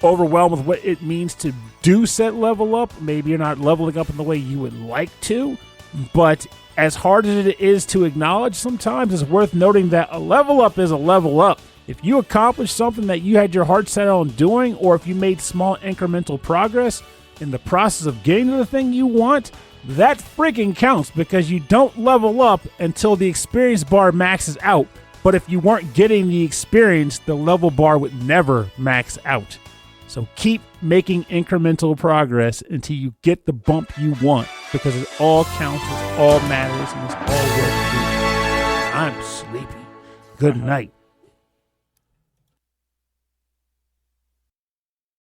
overwhelmed with what it means to do set level up. Maybe you're not leveling up in the way you would like to, but as hard as it is to acknowledge, sometimes it's worth noting that a level up is a level up. If you accomplish something that you had your heart set on doing, or if you made small incremental progress in the process of getting to the thing you want, that freaking counts, because you don't level up until the experience bar maxes out. But if you weren't getting the experience, the level bar would never max out. So keep making incremental progress until you get the bump you want, because it all counts, it all matters, and it's all worth doing. I'm sleepy. Good night.